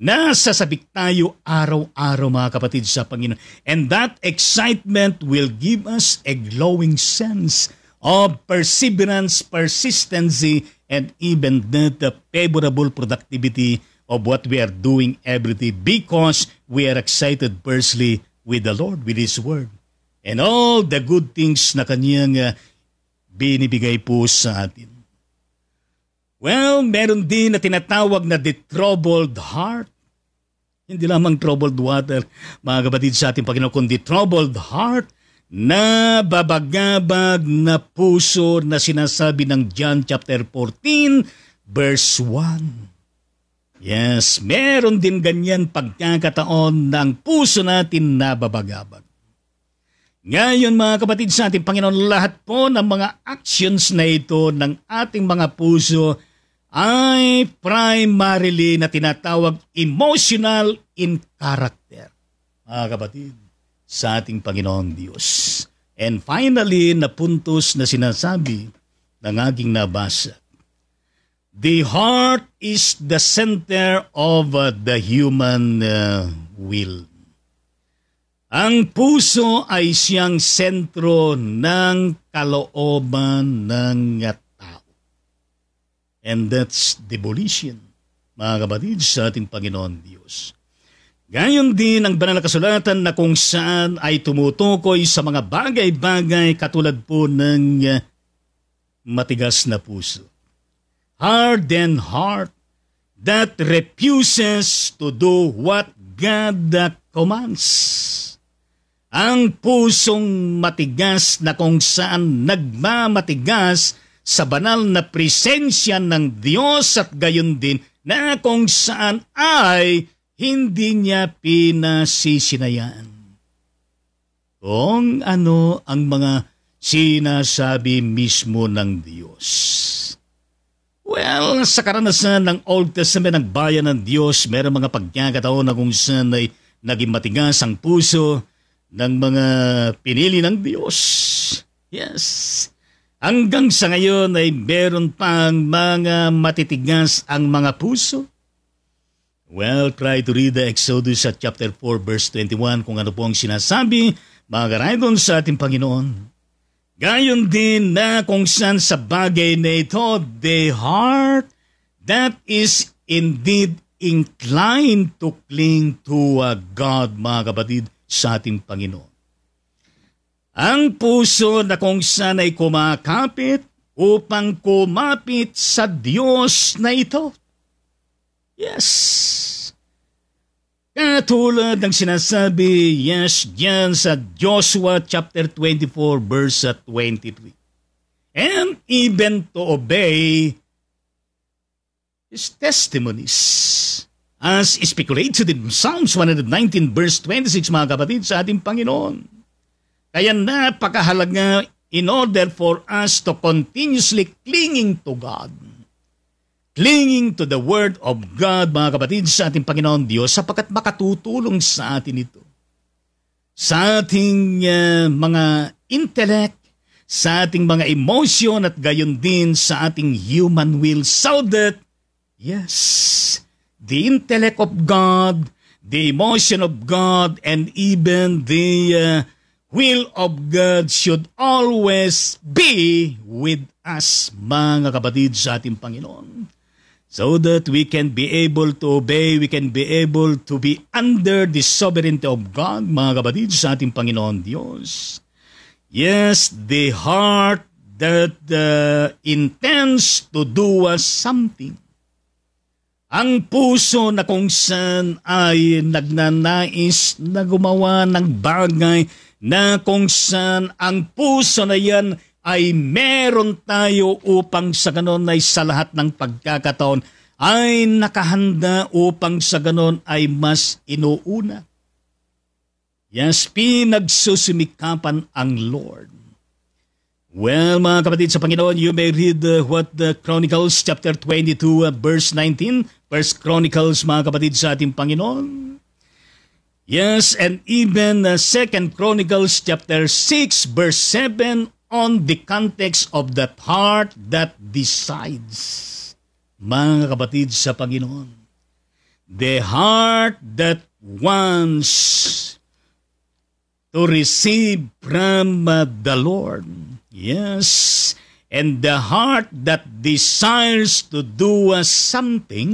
S1: Nasasabik tayo araw-araw mga kapatid sa Panginoon. And that excitement will give us a glowing sense of perseverance, persistency, and even the favorable productivity of what we are doing every day because we are excited firstly with the Lord, with His Word. And all the good things na Kanyang binibigay po sa atin. Well, meron din na tinatawag na the troubled heart. Hindi lamang troubled water, mga kapatid sa ating Panginoon, kundi troubled heart na babagabag na puso na sinasabi ng John chapter 14, verse 1. Yes, meron din ganyan pagkakataon ng puso natin na babagabag. Ngayon mga kapatid sa ating Panginoon, lahat po ng mga actions na ito ng ating mga puso ay primarily na tinatawag emotional in character. Mga kapatid, sa ating Panginoon Diyos. And finally, na puntos na sinasabi ng aking nabasa. The heart is the center of the human will. Ang puso ay siyang sentro ng kalooban ng tao. And that's the volition, mga kapatid, sa ating Panginoon Diyos. Gayon din ang banal na kasulatan na kung saan ay tumutukoy sa mga bagay-bagay katulad po ng matigas na puso. Hardened heart that refuses to do what God commands. Ang pusong matigas na kung saan nagmamatigas sa banal na presensya ng Diyos at gayon din na kung saan ay hindi niya pinasisinayaan. Kung ano ang mga sinasabi mismo ng Diyos. Well, sa karanasan ng Old Testament ng bayan ng Diyos, mayroong mga pagkakataon na kung saan ay naging matigas ang puso ng mga pinili ng Diyos. Yes. Hanggang sa ngayon ay meron pang mga matitigas ang mga puso. Well, try to read the Exodus at chapter 4 verse 21 kung ano po ang sinasabi, mga karaydon sa ating Panginoon. Gayon din na kung saan sa bagay na ito, the heart that is indeed inclined to cling to God, mga kapatid, sa ating Panginoon. Ang puso na kung saan ay kumakapit upang kumapit sa Diyos na ito. Yes. Katulad ng sinasabi, yes, diyan sa Joshua chapter 24 verse 23. And even to obey His testimonies, as speculated in Psalms 119 verse 26, mga kapatid, sa ating Panginoon. Kaya napakahalaga in order for us to continuously clinging to God. Clinging to the Word of God, mga kapatid, sa ating Panginoon Diyos, sapagkat makatutulong sa atin ito. Sa ating mga intellect, sa ating mga emotion, at gayon din sa ating human will, so that, yes, the intellect of God, the emotion of God, and even the will of God should always be with us, mga kapatid sa ating Panginoon. So that we can be able to obey, we can be able to be under the sovereignty of God, mga kapatid sa ating Panginoon Diyos. Yes, the heart that intends to do something. Ang puso na kung saan ay nagnanais na gumawa ng bagay na kung saan ang puso na yan ay meron tayo upang sa ganon ay sa lahat ng pagkakataon ay nakahanda upang sa ganon ay mas inuuna. Yes, pinagsusumikapan ang Lord. Well, mga kapatid sa Panginoon, you may read what the Chronicles chapter 22 verse 19, First Chronicles, mga kapatid sa ating Panginoon. Yes, and even Second Chronicles chapter 6 verse 7 on the context of that heart that decides. Mga kapatid sa Panginoon, the heart that wants to receive from the Lord. Yes, and the heart that desires to do something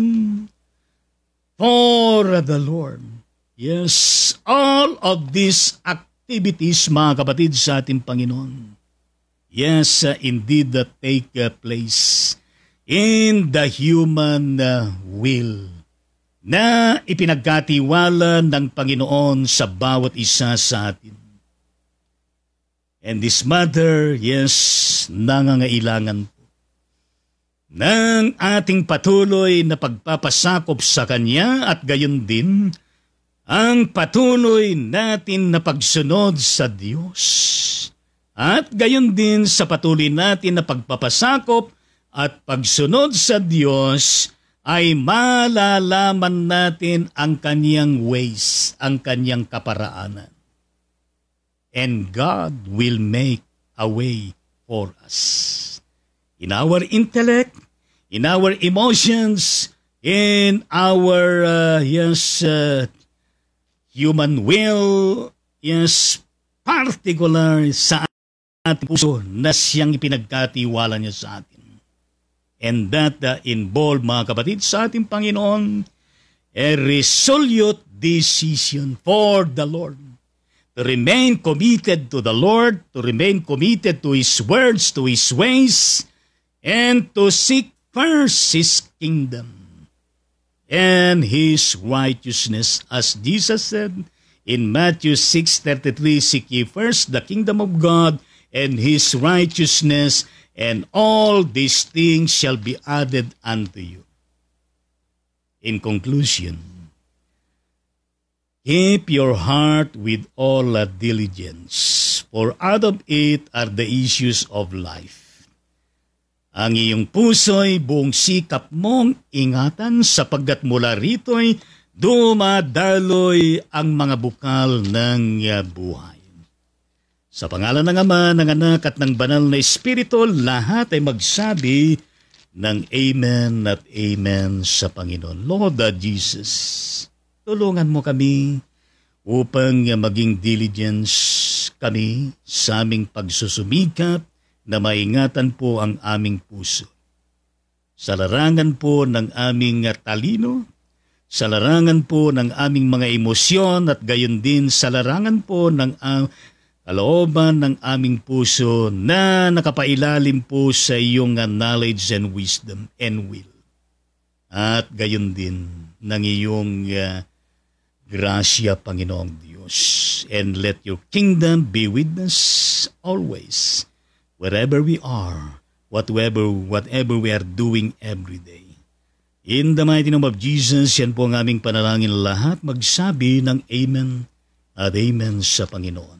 S1: for the Lord. Yes, all of these activities, mga kapatid sa ating Panginoon, yes, indeed that take place in the human will na ipinagkatiwala ng Panginoon sa bawat isa sa atin. And this matter, yes, nangangailangan po ng ating patuloy na pagpapasakop sa Kanya at gayon din ang patuloy natin na pagsunod sa Diyos. At gayon din sa patuloy natin na pagpapasakop at pagsunod sa Diyos ay malalaman natin ang Kanyang ways, ang Kanyang kaparaanan. And God will make a way for us. In our intellect, in our emotions, in our human will, yes, particular sa ating puso na siyang ipinagkatiwala niya sa atin. And that involve, mga kapatid, sa ating Panginoon, a resolute decision for the Lord. To remain committed to the Lord, to remain committed to His words, to His ways, and to seek first His kingdom and His righteousness. As Jesus said in Matthew 6:33, seek ye first the kingdom of God and His righteousness, and all these things shall be added unto you. In conclusion, keep your heart with all diligence, for out of it are the issues of life. Ang iyong puso'y buong sikap mong ingatan sapagkat mula rito'y dumadaloy ang mga bukal ng buhay. Sa pangalan ng Ama, ng Anak at ng Banal na Espiritu, lahat ay magsabi ng Amen at Amen sa Panginoon. Lord Jesus, tulungan mo kami upang maging diligence kami sa aming pagsusumikap na maingatan po ang aming puso. Sa larangan po ng aming talino, sa larangan po ng aming mga emosyon at gayon din sa larangan po ng kalooban ng aming puso na nakapailalim po sa iyong knowledge and wisdom and will. At gayon din ng iyong grasya, Panginoong Diyos. And let your kingdom be with us always, wherever we are, whatever we are doing every day. In the mighty name of Jesus, yan po ang aming panalangin lahat, magsabi ng Amen at Amen sa Panginoon.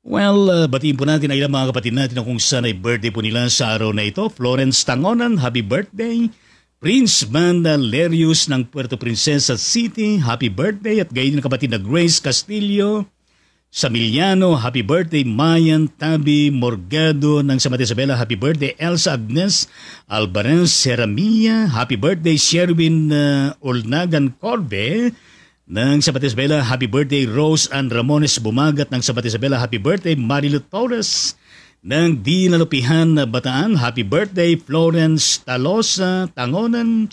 S1: Well, batiin po natin ang ilang mga kapatid natin na kung saan ay birthday po nila sa araw na ito. Florence Tangonan, happy birthday. Prince Banda Lerius ng Puerto Princesa City, happy birthday. At gayon ng kapatid na Grace Castillo Samiliano, happy birthday. Mayan Tabi Morgado ng Santa Isabela, happy birthday. Elsa Agnes Alvarez Seramia, happy birthday. Sherwin Olnagan Corbe ng Santa Isabela, happy birthday. Rose Ann Ramones Bumagat ng Santa Isabela, happy birthday. Marilu Torres ng Dinalupihan na Bataan, happy birthday. Florence Talosa Tangonan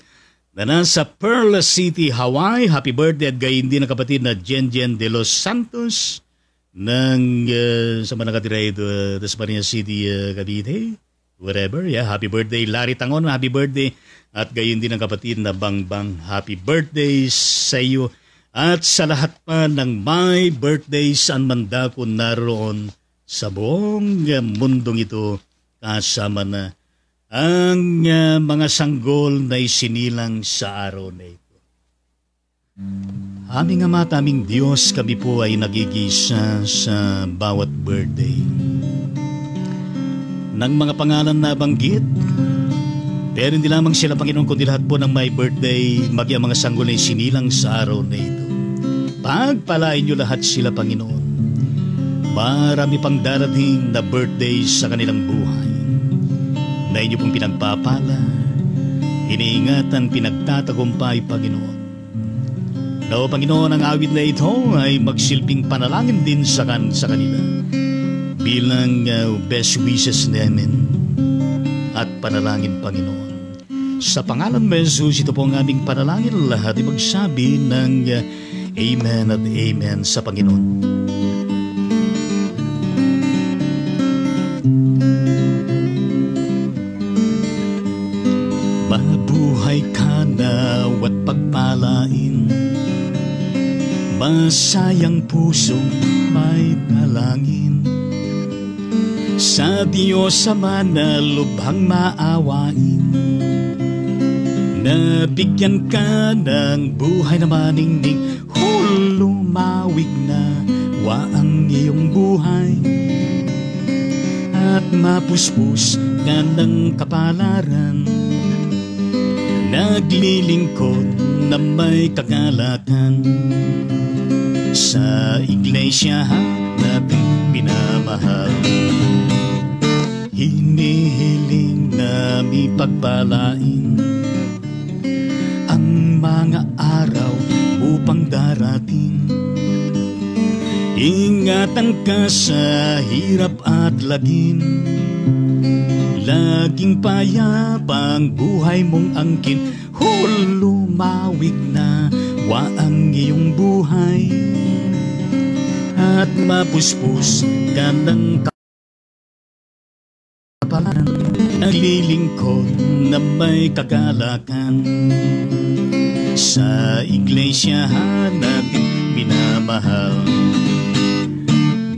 S1: na nasa Pearl City, Hawaii, happy birthday. At gayon din ang kapatid na Jenjen de los Santos ng sa mga nakatira ito Dasmariñas City, Cavite, whatever, yeah, happy birthday. Larry Tangon, happy birthday. At gayon din ang kapatid na Bangbang, happy birthday sa iyo. At sa lahat pa ng may birthday saan man dako naroon sa buong mundong ito, kasama na ang mga sanggol na isinilang sa araw na ito. Aming Ama, aming Diyos, kami po ay nagigisa sa bawat birthday ng mga pangalan na banggit. Pero hindi lamang sila, Panginoon, kundi lahat po ng may birthday, magyang mga sanggol na sinilang sa araw na ito. Pagpalain niyo lahat sila, Panginoon. Marami pang darating na birthday sa kanilang buhay na inyo pong pinagpapala, iniingatan, pinagtatagumpay, Panginoon. No, Panginoon, ang awit na ito ay magsilbing panalangin din sa kanila bilang best wishes namin at panalangin, Panginoon. Sa pangalan mo, Jesus, ito po ang aming panalangin. Lahat ay magsabi ng Amen at Amen sa Panginoon. Mabuhay ka na at pagpalain, masayang pusong may dalangin. Sa Diyos Ama na lubhang maawain, nabigyan ka ng buhay na maningning, lumawig na waang iyong buhay, at mapuspos ka ng kapalaran, naglilingkod na may kagalakan. Sa iglesia natin pinamahal, hinihiling namin pagpalain ang mga araw upang darating. Ingatan ka sa hirap at lagim, laging payapang buhay mong angkin. Lumawig na waang iyong buhay, at mapuspos ka ng kapalan, naglilingkod na may kagalakan. Sa iglesia natin minamahal,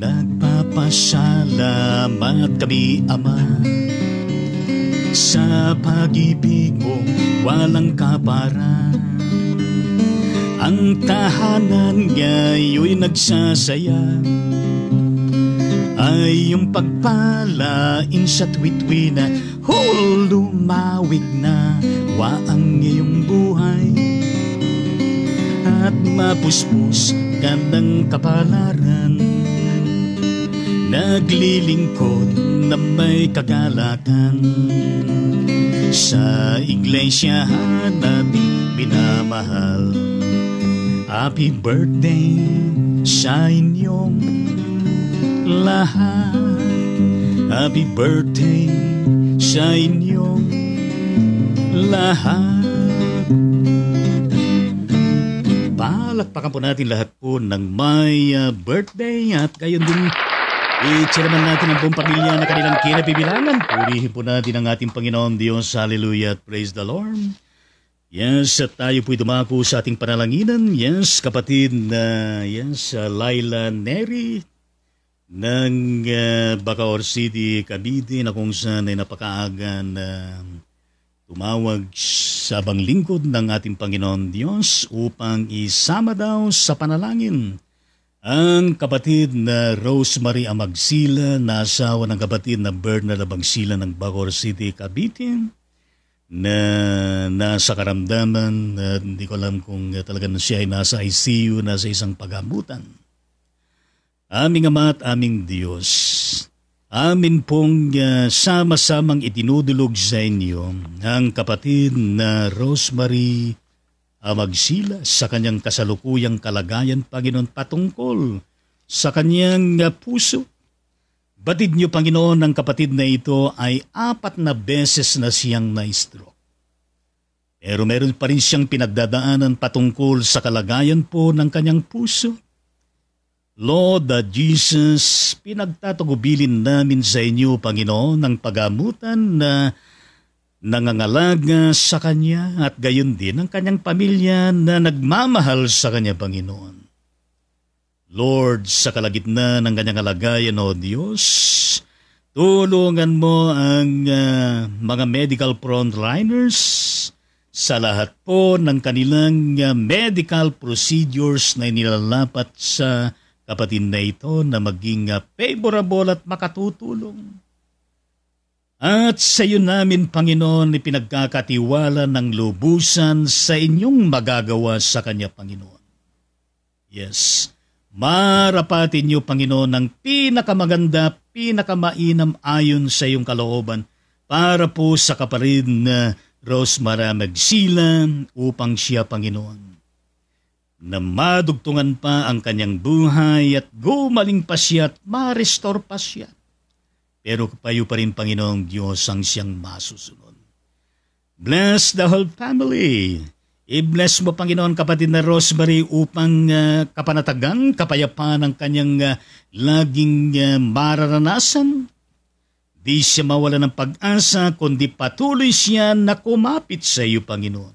S1: nagpapasalamat kami, Ama, sa pag-ibig mo walang kapara. Ang tahanan ngayo'y nagsasaya, ay yung pagpalain sa tuwid-tuwina. Lumawig na waang iyong buhay, at mapuspos ka ng kapalaran, naglilingkod na may kagalakan. Sa iglesia natin pinamahal, happy birthday sa inyong lahat. Happy birthday sa inyong lahat. Palakpakan po natin lahat po ng may birthday, at gayon din i-chairman natin ang buong pamilya na kanilang kinabibilangan. Purihin po natin ang ating Panginoon Diyos. Hallelujah at praise the Lord. Yes, at tayo po'y dumako sa ating panalanginan. Yes, kapatid na Laila Neri ng Bacoor City, Cavite, na kung saan ay napakaaga na tumawag sa abang lingkod ng ating Panginoon Diyos upang isama daw sa panalangin ang kapatid na Rosemary Amagsila, na asawa ng kapatid na Bernard Amagsila ng Bacoor City, Cavite, na nasa karamdaman, hindi ko alam kung talaga na siya ay nasa ICU, nasa isang paghabutan. Aming Ama at aming Diyos, amin pong sama-samang itinudulog sa inyo ang kapatid na Rosemary Amagsila sa kanyang kasalukuyang kalagayan, Panginoon, patungkol sa kanyang puso. Batid niyo, Panginoon, ang kapatid na ito ay 4 na beses na siyang na-stroke. Pero meron pa rin siyang pinagdadaanan patungkol sa kalagayan po ng kanyang puso. Lord Jesus, pinagtatagubilin namin sa inyo, Panginoon, ang pagamutan na nangangalaga sa Kanya at gayon din ang Kanyang pamilya na nagmamahal sa Kanya, Panginoon. Lord, sa kalagitnaan ng Kanyang kalagayan, O Diyos, tulungan mo ang mga medical frontliners sa lahat po ng kanilang medical procedures na inilalapat sa kapatid na ito na maging favorable at makatutulong. At sa iyo namin, Panginoon, ipinagkakatiwala ng lubusan sa inyong magagawa sa Kanya, Panginoon. Yes, marapatin niyo, Panginoon, ang pinakamaganda, pinakamainam ayon sa iyong kalooban para po sa kapatid na Rosemary Amagsila upang siya, Panginoon, na madugtungan pa ang kanyang buhay at gumaling pa siya at ma-restore pa siya. Pero kapayo pa rin, Panginoong Diyos, ang siyang masusunod. Bless the whole family. I-bless mo, Panginoon, kapatid na Rosemary upang kapanatagan, kapayapaan ang kanyang laging mararanasan. Di siya mawala ng pag-asa, kundi patuloy siya na kumapit sa iyo, Panginoon.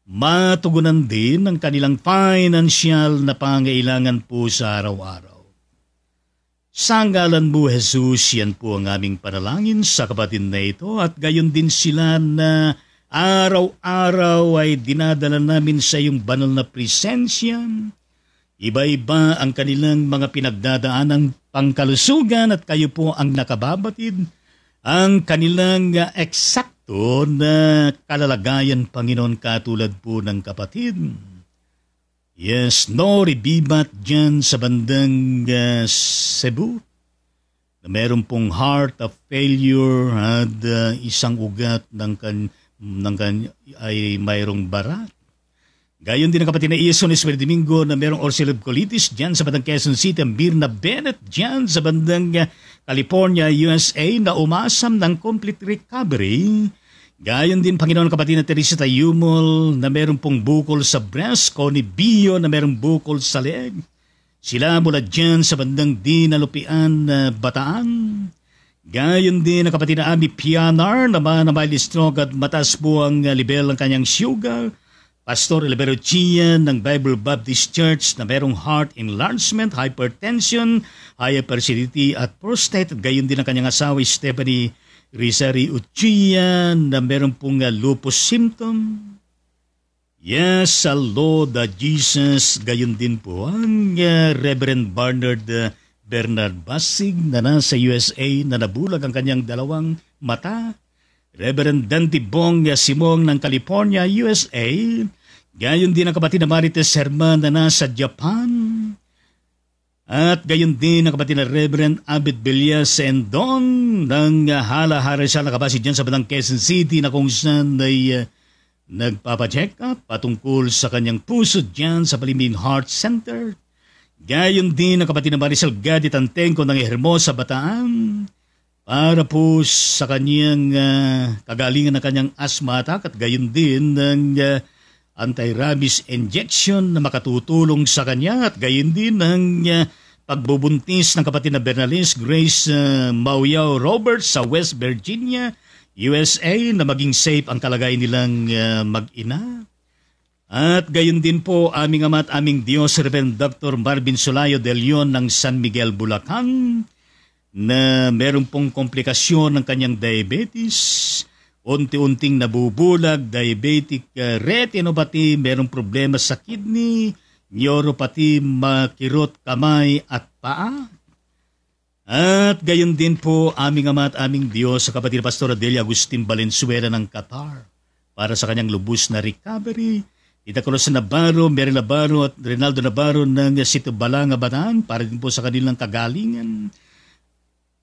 S1: Matugunan din ang kanilang financial na pangailangan po sa araw-araw. Sa ngalan mo, Jesus, yan po ang aming panalangin sa kapatid na ito at gayon din sila na araw-araw ay dinadala namin sa iyong banal na presensya. Iba-iba ang kanilang mga pinagdadaanang pangkalusugan at kayo po ang nakababatid ang kanilang eksakto na kalalagayan, Panginoon, katulad po ng kapatid. Yes, Nori Bibat dyan sa bandang Cebu, na meron pong heart of failure at isang ugat ay mayroong barat. Gayon din ang kapatid na Ison Esmer Domingo na merong ulcerative colitis dyan sa bandang Quezon City. Ang Birna Bennett dyan sa bandang California, USA na umasam ng complete recovery. Gayon din, Panginoon, kapatid na Teresa Tayumol na merong pong bukol sa breast. Connie Bio na merong bukol sa leg. Sila mula dyan sa bandang Dinalupian, Bataan. Gayon din ang kapatid na Ami Pianar na mild stroke at mataas po ang level ng kanyang sugar. Pastor Elibero Chian ng Bible Baptist Church na merong heart enlargement, hypertension, hyperacidity at prostate. At gayon din ang kanyang asawa Stephanie Rizari Uchia na meron pong lupus symptom. Yes, Lord Jesus, gayon din po ang Reverend Bernard Basig na nasa USA na nabulag ang kanyang dalawang mata. Reverend Dante Bong Simong ng California, USA. Gayon din ang kapatid na Marites Herman na nasa Japan. At gayon din ang kapatid na Reverend Abed Villas Sendon ng Hala-Hara siya nakabase dyan sa bandang Quezon City na kung saan ay nagpapacheck up patungkol sa kanyang puso dyan sa Balimbing Heart Center. Gayon din ang kapatid na Maricel Gadi Tantenco ng Hermosa, Bataan. Para po sa kanyang kagalingan ng kanyang asthma attack at gayon din ng anti-rabies injection na makatutulong sa kanya at gayon din ng pagbubuntis ng kapatid na Bernalis Grace Mauyao Roberts sa West Virginia, USA na maging safe ang kalagayan nilang mag-ina. At gayon din po aming Ama at aming Diyos, Reverend Dr. Marvin Solayo de Leon ng San Miguel, Bulacan, na meron pong komplikasyon ng kanyang diabetes, unti-unting nabubulag, diabetic retinopathy, merong problema sa kidney, neuropathy, makirot, kamay at paa. At gayon din po aming Ama at aming Diyos sa kapatid Pastor Adelia Agustin Valenzuela ng Qatar para sa kanyang lubos na recovery. Tita Cruz Navarro, Mary Navarro at Rinaldo Navarro ng Sito Balanga, Bataan para din po sa kanilang kagalingan.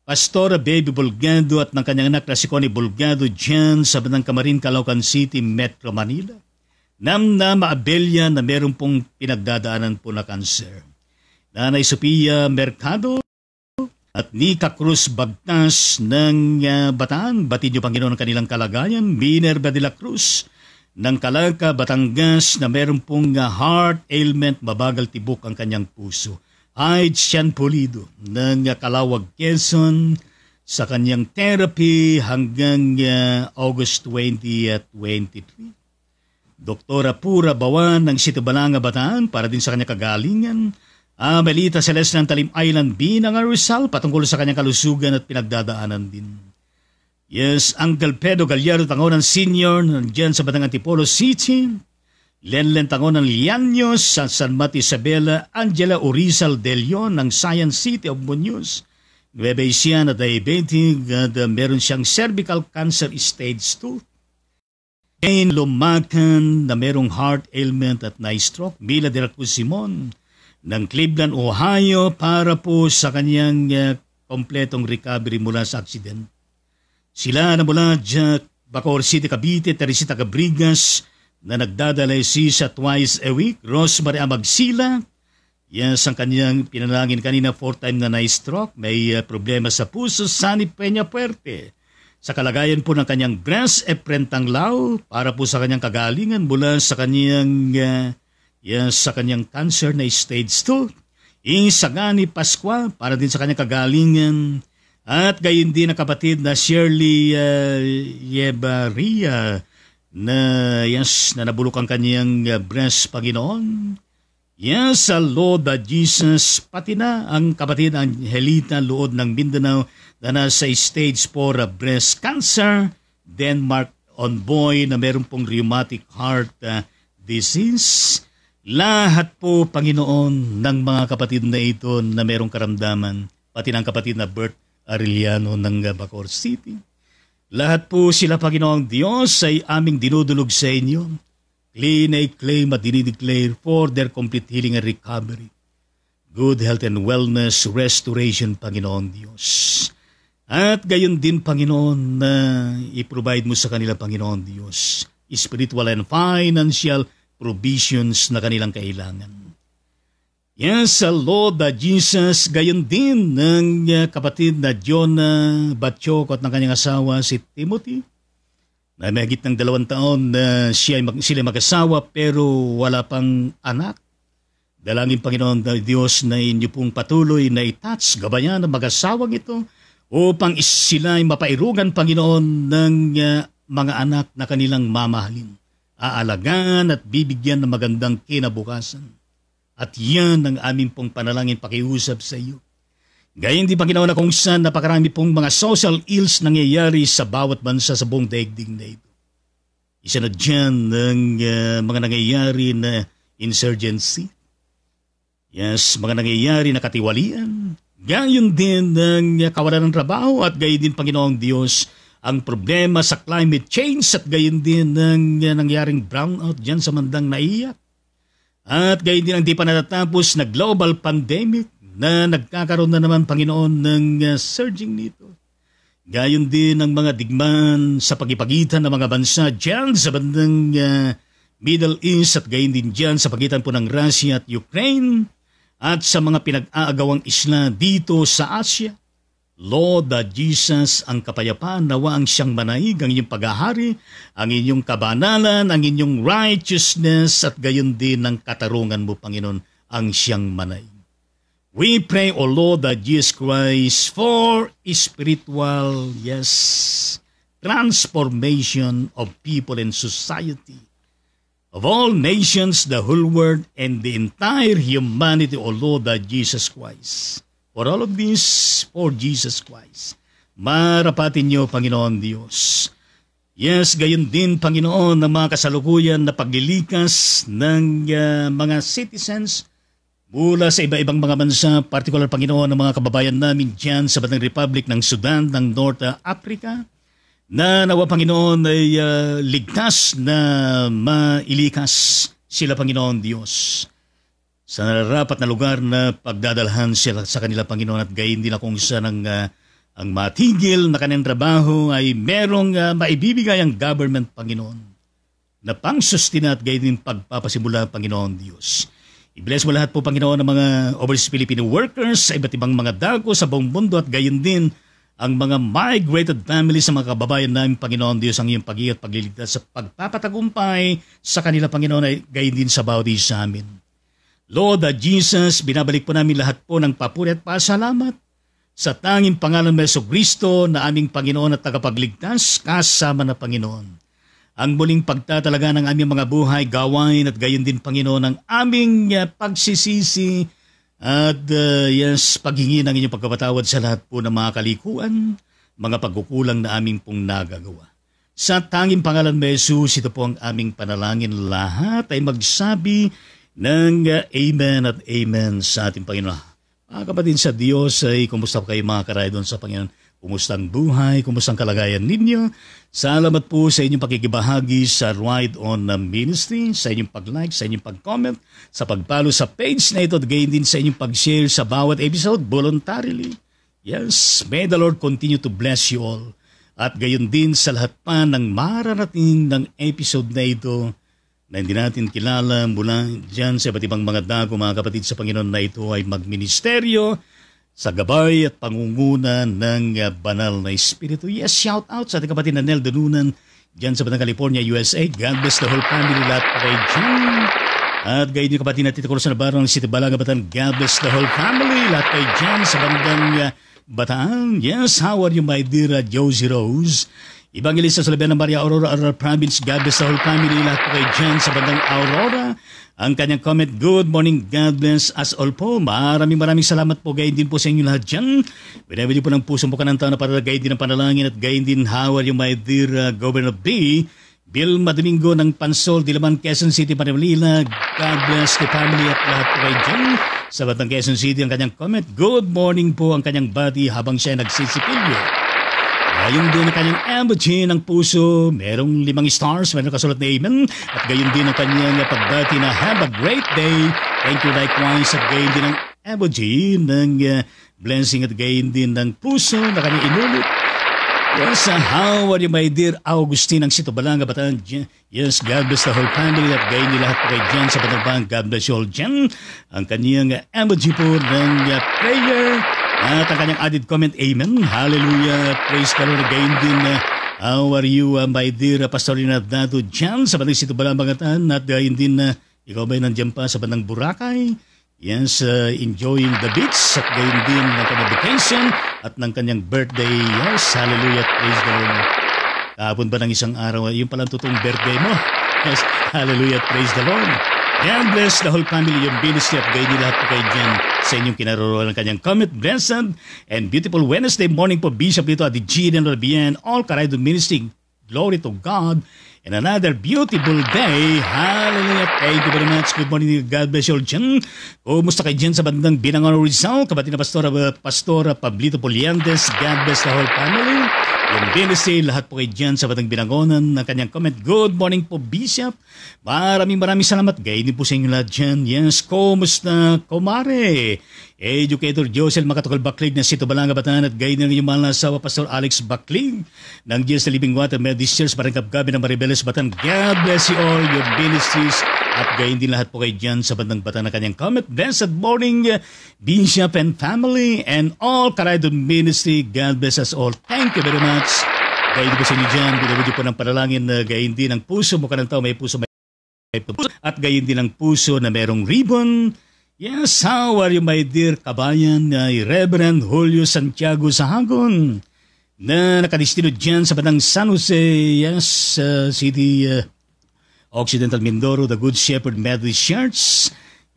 S1: Pastora Baby Bulgado at ng kanyang anak na si Connie Bulgado dyan sa Batang Camarin, Caloocan City, Metro Manila. Namna Maabelia na meron pong pinagdadaanan po na kanser. Nanay Sophia Mercado at Nika Cruz Bagtas ng Bataan. Batid niyo, Panginoon, ang kanilang kalagayan. Minerva de la Cruz ng Calaca, Batangas na meron pong heart ailment, mabagal tibok ang kanyang puso. Ay Sian Pulido ng Calawag, Quezon sa kanyang therapy hanggang August 2023. Doktora Pura Bawan ng Sito Balanga, Bataan para din sa kanyang kagalingan. Melita Celeste ng Talim Island B ng Rizal patungkol sa kanyang kalusugan at pinagdadaanan din. Yes, Uncle Pedro Gallardo Tangonan Sr. nandiyan sa Batang Antipolo City. Lenlen Tangonan Lianos sa San Mati Isabela. Angela Urizal De Leon ng Science City of Muñoz. Nueva Ecija na diabetic at meron siyang cervical cancer stage 2. Jane Lumacan na merong heart ailment at na-stroke. Mila de la Cruz Simon ng Cleveland, Ohio para po sa kanyang kompletong recovery mula sa aksidente. Sila na mula Bacoor City, Cavite, Teresita Cabrigas na nagdadalaysis twice a week. Rosemary Amagsila, yes, ang kanyang pinalangin kanina 4 time na na-stroke. May problema sa puso. Sunny Peña Puerte. Sa kalagayan po ng kanyang breast, Efren Tanglao para po sa kanyang kagalingan mula sa kanyang sa kanyang cancer na stage 2. Isagani Pasqua para din sa kanyang kagalingan. At gayon din ang kapatid na Shirley Yebaria na nabulok ang kanyang breast, Panginoon. Yes, Lord Jesus, pati na ang kapatid Angelita Luod ng Mindanao na nasa stage 4 breast cancer. Denmark Onboy na meron pong rheumatic heart disease. Lahat po, Panginoon, ng mga kapatid na ito na merong karamdaman, pati ng kapatid na Bert Arellano ng Bacoor City. Lahat po sila, Panginoong Diyos, ay aming dinudulog sa inyo. Claim at dinideclare for their complete healing and recovery. Good health and wellness, restoration, Panginoong Diyos. At gayon din, Panginoon, na i-provide mo sa kanila, Panginoong Diyos, spiritual and financial provisions na kanilang kailangan. Yes, Lord Jesus, gayon din ng kapatid na Jonah Batchok at ng kanyang asawa si Timothy, na may higit ng 2 taon na sila mag-asawa pero wala pang anak. Dalangin, Panginoon na Diyos, na inyo pong patuloy na i-touch, gabayan ang mag-asawang ito upang sila ay mapairugan, Panginoon, ng mga anak na kanilang mamahalin, aalagaan at bibigyan ng magandang kinabukasan. At yan ang aming pong panalangin, pakiusap sa iyo. Gayun din, Panginoon, na kung saan napakarami pong mga social ills nangyayari sa bawat bansa sa buong daigdig na ito. Isa na dyan ng mga nangyayari na insurgency. Yes, mga nangyayari na katiwalian. Gayun din ng kawalan ng trabaho at gayun din, Panginoong Diyos, ang problema sa climate change at gayun din ng nangyaring brownout dyan sa mandang naiyak. At gayon din ang di pa natatapos na global pandemic na nagkakaroon na naman, Panginoon, ng surging nito. Gayon din ang mga digmaan sa pagipagitan ng mga bansa dyan sa bandang Middle East at gayon din dyan sa pagitan po ng Russia at Ukraine at sa mga pinag-aagawang isla dito sa Asia. Lord Jesus, ang kapayapaan nawa ang siyang manaig, ang inyong paghahari, ang inyong kabanalan, ang inyong righteousness at gayon din ang katarungan mo, Panginoon, ang siyang manaig. We pray, O Lord Jesus Christ, for spiritual, transformation of people and society, of all nations, the whole world, and the entire humanity, O Lord Jesus Christ. For all of this, for Jesus Christ. Marapatin niyo, Panginoon Diyos. Yes, gayon din, Panginoon, ng mga kasalukuyan na paglilikas ng mga citizens mula sa iba-ibang mga bansa, particular, Panginoon, ng mga kababayan namin dyan sa Batang Republic ng Sudan, ng North Africa, na nawa, Panginoon, ay ligtas na mailikas sila, Panginoon Diyos, sa nararapat na lugar na pagdadalhan sila sa kanila, Panginoon, at gayon din kung saan ang matigil na kanilang trabaho ay merong maibibigay ang government, Panginoon, na pangsustina at gayon din pagpapasimula, Panginoon Diyos. I-bless mo lahat po, Panginoon, ng mga overseas Filipino workers sa iba't ibang mga dako sa buong mundo at gayon din ang mga migrated families sa mga kababayan namin, Panginoon Diyos, ang iyong pag-iingat at pagliligtas sa pagpapatagumpay sa kanila, Panginoon, ay gayon din sa bawat isa sa amin. Lord Jesus, binabalik po namin lahat po ng papuri at pasalamat sa tanging pangalan ng Jesucristo na aming Panginoon at tagapagligtas, kasama na Panginoon. Ang muling pagtatalaga ng aming mga buhay, gawain at gayon din, Panginoon, ang aming pagsisisi at paghingi ng inyong pagkapatawad sa lahat po ng mga kalikuan, mga pagkukulang na aming pong nagagawa. Sa tanging pangalan ng Jesus, ito po ang aming panalangin, lahat ay magsabi ng Amen at Amen sa ating Panginoon. Mga kapatid sa Diyos, ay kumusta kayo mga karaydon sa Panginoon? Kumusta ang buhay? Kumusta ang kalagayan ninyo? Salamat po sa inyong pakikibahagi sa Ride On Ministry, sa inyong pag-like, sa inyong pag-comment, sa pagpalo sa page na ito at gayon din sa inyong pag-share sa bawat episode voluntarily. Yes, may the Lord continue to bless you all. At gayon din sa lahat pa ng mararating ng episode na ito na hindi natin kilala mula dyan sa iba't ibang mga dago, mga kapatid sa Panginoon, na ito ay magministeryo sa gabay at pangunguna ng banal na Espiritu. Yes, shout out sa ating kapatid na Nel Danunan dyan sa Batang California, USA. God bless the whole family, lahat pa kay June. At gayon din kapatid na Tito Cruz na Navarro ng City Balaga, Bataan. God bless the whole family, lahat kay Jan sa bandang Bataan. Yes, how are you, my dear Josie Rose? Evangelista sa Labian ng Maria Aurora, Aurora Province. God bless the whole family, lahat po kay Jan sa bandang Aurora. Ang kanyang comment, good morning, God bless us all po. Maraming salamat po, gayon din po sa inyo lahat dyan. Whenever po ng pusong po kananta na para gayon din ang panalangin at gayon din, how are you, my dear Governor B? Vilma Domingo ng Pansol, Diliman, Quezon City, Manila. God bless the family at lahat po kayo dyan. Sa bandang Quezon City, ang kanyang comment, good morning po ang kanyang body habang siya nagsisipilyo. Gayon din ang kanyang emoji ng puso, merong 5 stars, merong kasulat na amen. At gayon din ang kanyang pagbati na have a great day. Thank you likewise. At gayon din ang emoji ng blessing at gayon din ng puso na kanyang inulit. Yes, how are you, my dear Augustine ng Sito Balanga, Bataan? Yes, God bless the whole family at gayon din lahat po kayo dyan sa Bataan. God bless you all dyan. Ang kanyang emoji po ng prayer. At ang kanyang added comment, amen, hallelujah, praise the Lord. Gayon din, how are you, my dear Pastorina Dato dyan sa bandang Sito Balambangatan? At gayon din, ikaw ba'y nandiyan pa sa bandang Boracay? Yes, enjoying the beach at gayon din ng kanyang vacation at ng kanyang birthday. Yes, hallelujah, praise the Lord. Kahapon ba ng isang araw, yung palang totoong birthday mo? Yes, hallelujah, praise the Lord. God bless the whole family, yung ministry at gayon din lahat po kayo dyan sa inyong kinaroroon ng kanyang comment. Blessed and beautiful Wednesday morning po, Bishop dito at the G.N. all Karaydon Ministry. Glory to God. And another beautiful day. Hallelujah. Thank you very much. Good morning. God bless you all dyan. Kumusta kayo dyan sa bandang Binangon Rizal? Kapatid na Pastora Pablito Poliantes. God bless the whole family. Yung ministry, lahat po kayo dyan sa bandang Binangonan ng kanyang comment. Good morning po, Bishop. Maraming salamat. Gayon din po sa inyo lahat dyan. Yes, kumusta, kumare? Educator Josel Makatukal Baklig ng Sito Balanga, Bataan at gayon ng inyong mahal na asawa, Pastor Alex Baklig ng Jesus Living Water Methodist Church, Barangay Gabi ng Maribeles, Bataan. God bless you all, your ministries at gayon din lahat po kayo dyan sa bandang Bataan na kanyang comment. Blessed morning, Bishop and family and all Karaydon Ministry. God bless us all. Thank you very much. Gayon po sa inyo dyan. Binabudyo po ng panalangin na gayon din ang puso. Mukha ng tao may puso, may puso. At gayon din ang puso na merong ribbon. Yes, how are you, my dear kabayan, Reverend Julio Santiago Sahagon na nakadistino dyan sa bandang San Jose, yes, City, Occidental Mindoro, the Good Shepherd Methodist Church.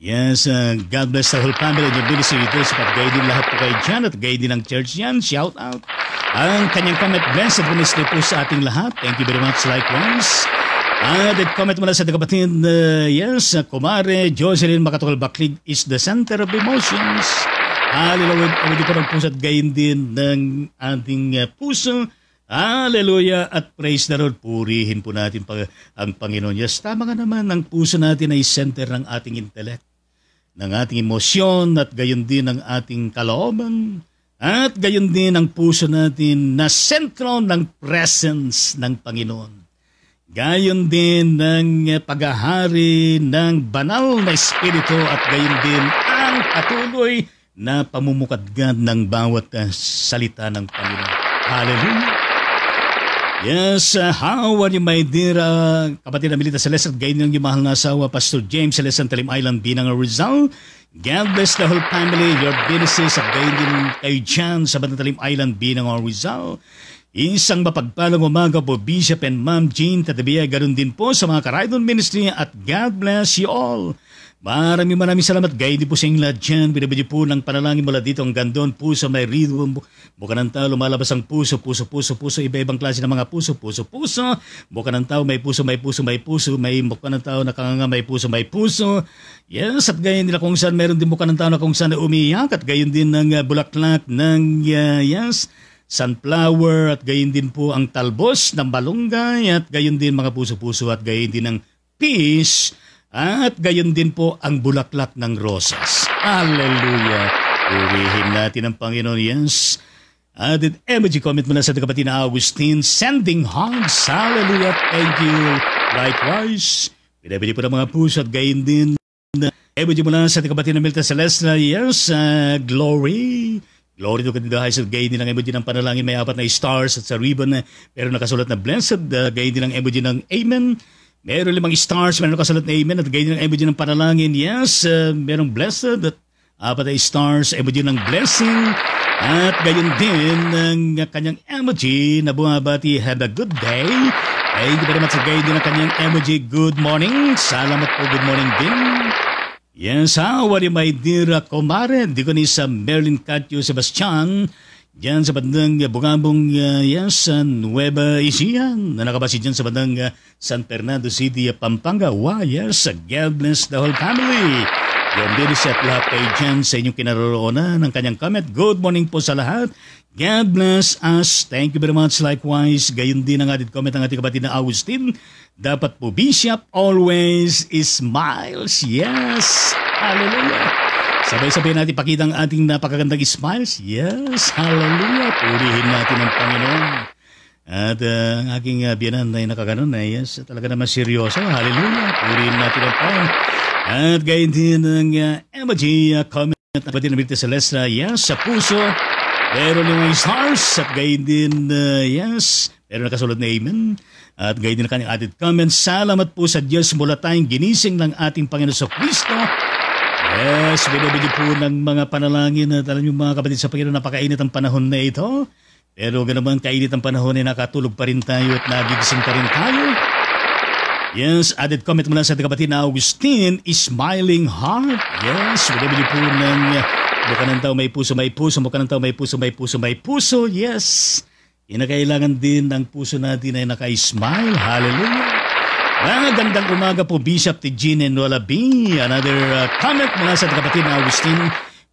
S1: Yes, God bless the whole family and your ministry ito sa pag-gayon din lahat po kayo dyan at gayon din ang church yan. Shout out. Ang kanyang comment, blessed Wednesday po sa ating lahat. Thank you very much likewise. At comment mula sa kapatid, yes, kumare, Jocelyn Makatukal Baklig is the center of emotions. Hallelujah, awad po ng puso at gayon din ng ating puso Hallelujah at praise the Lord. Purihin po natin ang Panginoon. Yes, tama nga naman, ang puso natin ay center ng ating intellect, ng ating emosyon at gayon din ng ating kalooban. At gayon din ang puso natin na sentro ng presence ng Panginoon. Gayon din ng paghahari ng banal na Espiritu at gayon din ang patuloy na pamumukadkad ng bawat salita ng Panginoon. Hallelujah! Yes, how are you, my dear kapatid na Milita Celeste at gayon ng mahal na asawa, Pastor James Celeste ng Talim Island, Binang Rizal. God bless the whole family, your businesses at gayon din kayo dyan sa Talim Island, Binang Rizal. Isang mapagpalang umaga po, Bishop and Ma'am Jean Tatabia, ganoon din po sa mga Karaydon Ministry at God bless you all. Maraming salamat. Gayon din po sa inyong lahat dyan. Binabidyo po ng panalangin mula dito ang gandon. Puso, may rido. Buka ng tao, lumalabas ang puso. Iba-ibang klase ng mga puso. Buka ng tao, may puso. May buka ng tao, nakanganga, may puso. Yes, at gayon din kung saan meron din buka ng tao na kung saan umiyak. At gayon din ng bulaklak ng, sunflower. At gayon din po ang talbos ng malunggay. At gayon din mga puso. At gayon din ng peace. At gayon din po ang bulaklak ng rosas. Hallelujah! Purihin natin ang Panginoon. Yes. Added emoji comment mula sa kapatid na Augustine. Sending hugs. Hallelujah! Thank you. Likewise. Pinabili po ng mga puso at gayon din. Emoji mula sa kapatid na Milta Celeste. Yes. Glory. Glory to kanila sa gayon din ang emoji ng panalangin. May 4 na stars at sa ribbon. Pero nakasulat na blessed. Gayon din ang emoji ng Amen. Meron 5 stars, meron nakasalat na amen at gayon ng emoji ng panalangin. Yes, merong blessed at 4 na stars, emoji ng blessing. At gayon din ng kanyang emoji na bumabati, have a good day. Thank you very much sa gayon din ng kanyang emoji, good morning. Salamat po, good morning din. Yes, how are you, my dear kumare? Di ko ni sa Merlin Catio Sebastian. Diyan sa bandang Bungabong, Nueva Ecija, na nakabasi dyan sa bandang San Fernando City, Pampanga. Wow, yes, God bless the whole family. Yung bilis at lahat kayo dyan sa inyong kinaroroonan ng kanyang comment. Good morning po sa lahat. God bless us. Thank you very much. Likewise, gayon din ang added comment ng ating kapatid na Agustin. Dapat po, Bishop, always smiles. Yes, hallelujah. Sabay-sabay natin pakita ang ating napakagandang smiles. Yes, hallelujah. Purihin natin ang Panginoon. At ang aking biyanan ay nakaganon na, yes, talaga naman seryoso. Hallelujah. Purihin natin ang Panginoon. At gayon din ang emoji comment at pati na Milta Celeste. Yes, sa puso. Pero 5 stars. At gayon din, yes, pero nakasulat na amen. At gayon din ang kanyang added comment. Salamat po sa Diyos mula tayong ginising ng ating Panginoon sa Kristo. Yes, binibili po ng mga panalangin na alam yung mga kapatid sa Panginoon, napakainit ang panahon na ito. Pero ganoon kainit ang panahon ay nakatulog pa rin tayo at nagigising pa rin tayo. Yes, added comment mula sa kapatid na Augustine, smiling heart. Yes, binibili po ng mukha ng tao may puso, mukha ng tao may puso. Yes, inakailangan din ng puso natin ay naka-smile. Hallelujah. Magandang umaga po, Bishop Tijin and Lola B. Another comment mula sa kapatid na Agustin.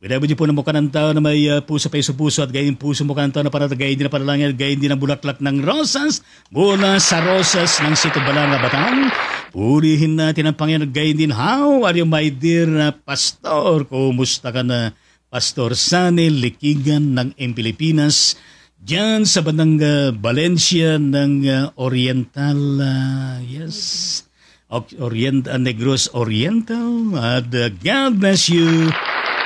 S1: Pinabudyo po ng mukha ng tao na may puso at gayon puso mukha ng tao na panatagay din na panalangin at gayon din ang bulaklak ng rosas mula sa rosas ng Sito Balanga, Bataan. Purihin natin ang Panginoon at gayon din. How are you, my dear Pastor? Kumusta ka na, Pastor Sane Likigan ng Pilipinas? Diyan sa bandang Valencia ng Oriental, Negros Oriental. At God bless you,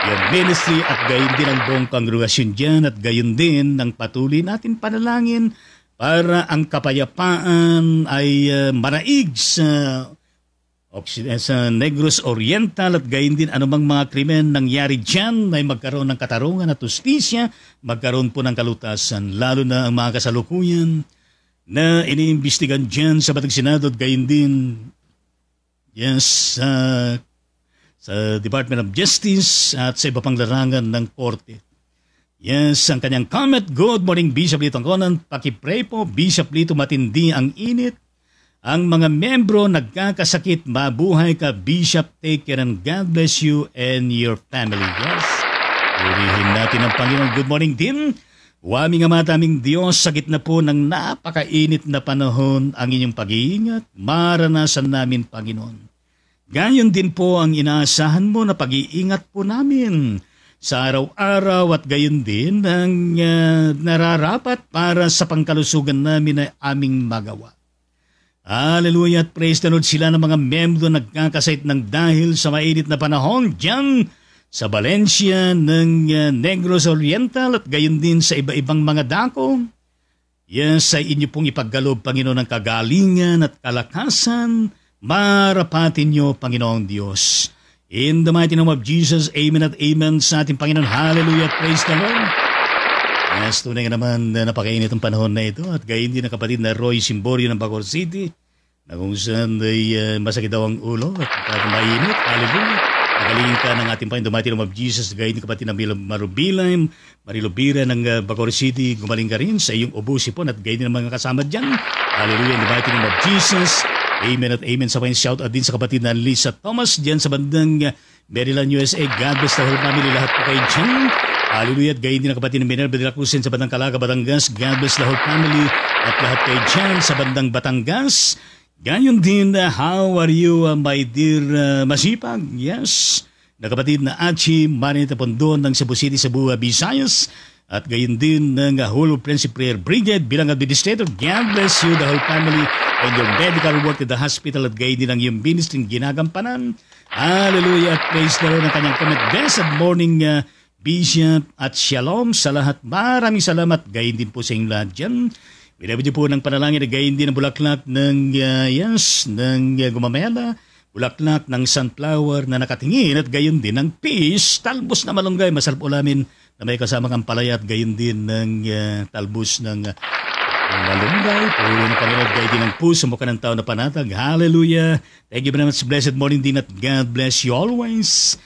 S1: your ministry at gayon din ang buong kongregasyon dyan at gayon din ang patuloy natin panalangin para ang kapayapaan ay manaig sa Negros Oriental at gayon din anumang mga krimen nangyari dyan ay magkaroon ng katarungan at justisya, magkaroon po ng kalutasan, lalo na ang mga kasalukuyan na iniimbestigan dyan sa Batang Senado at gayon din yes, sa Department of Justice at sa iba pang larangan ng korte. Yes, ang kanyang comment, good morning Bishop Lito Conan, pakipray po Bishop Lito, matindi ang init. Ang mga membro nagkakasakit, mabuhay ka, Bishop, take care and God bless you and your family. Yes. Purihin natin ang Panginoon. Good morning din. Huwaming Ama taming Diyos, sa gitna po ng napakainit na panahon, ang inyong pag-iingat, maranasan namin, Panginoon. Gayon din po ang inaasahan mo na pag-iingat po namin sa araw-araw at gayon din ang nararapat para sa pangkalusugan namin na aming magawa. Hallelujah at praise the Lord, sila ng mga membro nagkakasait ng dahil sa mainit na panahon diyan sa Valencia ng Negros Oriental at gayon din sa iba-ibang mga dako. Yes, sa inyo pong ipaggalob, Panginoon, ng kagalingan at kalakasan, marapatin niyo, Panginoong Diyos. In the mighty name of Jesus, amen at amen sa ating Panginoon. Hallelujah, praise the Lord. Yes, tunay nga naman na napakainit ang panahon na ito at gayon din ang kapatid na Roy Simborio ng Bacoor City na kung saan ay masakit daw ang ulo at mainit. Hallelujah. Nagalingin ka ng ating Panginoon, the mighty name of Jesus. Gayon din kapatid na Marilubira ng Bacoor City, gumaling ka rin sa iyong ubusipon at gayon din ang mga kasama dyan. Hallelujah, in the mighty name of Jesus. Amen at amen. Sa panginoon, shout out din sa kapatid na Lisa Thomas dyan sa bandang Maryland, USA. God bless the whole family. Lahat po kayo dyan. Hallelujah. At gayon din ang kapatid na Minerva de la Cruz sa bandang Calaga, Batangas. God bless the whole family. At lahat kayo dyan sa bandang Batangas. Gayon din, how are you, my dear Masipag? Yes. Na kapatid na Achi Marinita Pondon ng Cebu City, Cebu, Visayas. At gayon din ng Whole Friendship Prayer Brigade bilang administrator. God bless you, the whole family, and your medical work at the hospital at gayon din ang iyong ministry ginagampanan. Hallelujah at praise the Lord ng kanyang comment. Blessed morning, Bishop at Shalom sa lahat. Maraming salamat. Gayon din po sa inyong lahat dyan. Binabid po ng panalangin na gayon din ang bulaklak ng gumamela, bulaklak ng sunflower na nakatingin at gayon din ng peace, talbos na malunggay, masarap ulamin na may kasamang ampalaya at gayon din ng talbos ng malunggay. Puro na Panginoon, gayon din ng puso mo ka ng tao na panatag. Hallelujah. Thank you very much. Blessed morning din at God bless you always.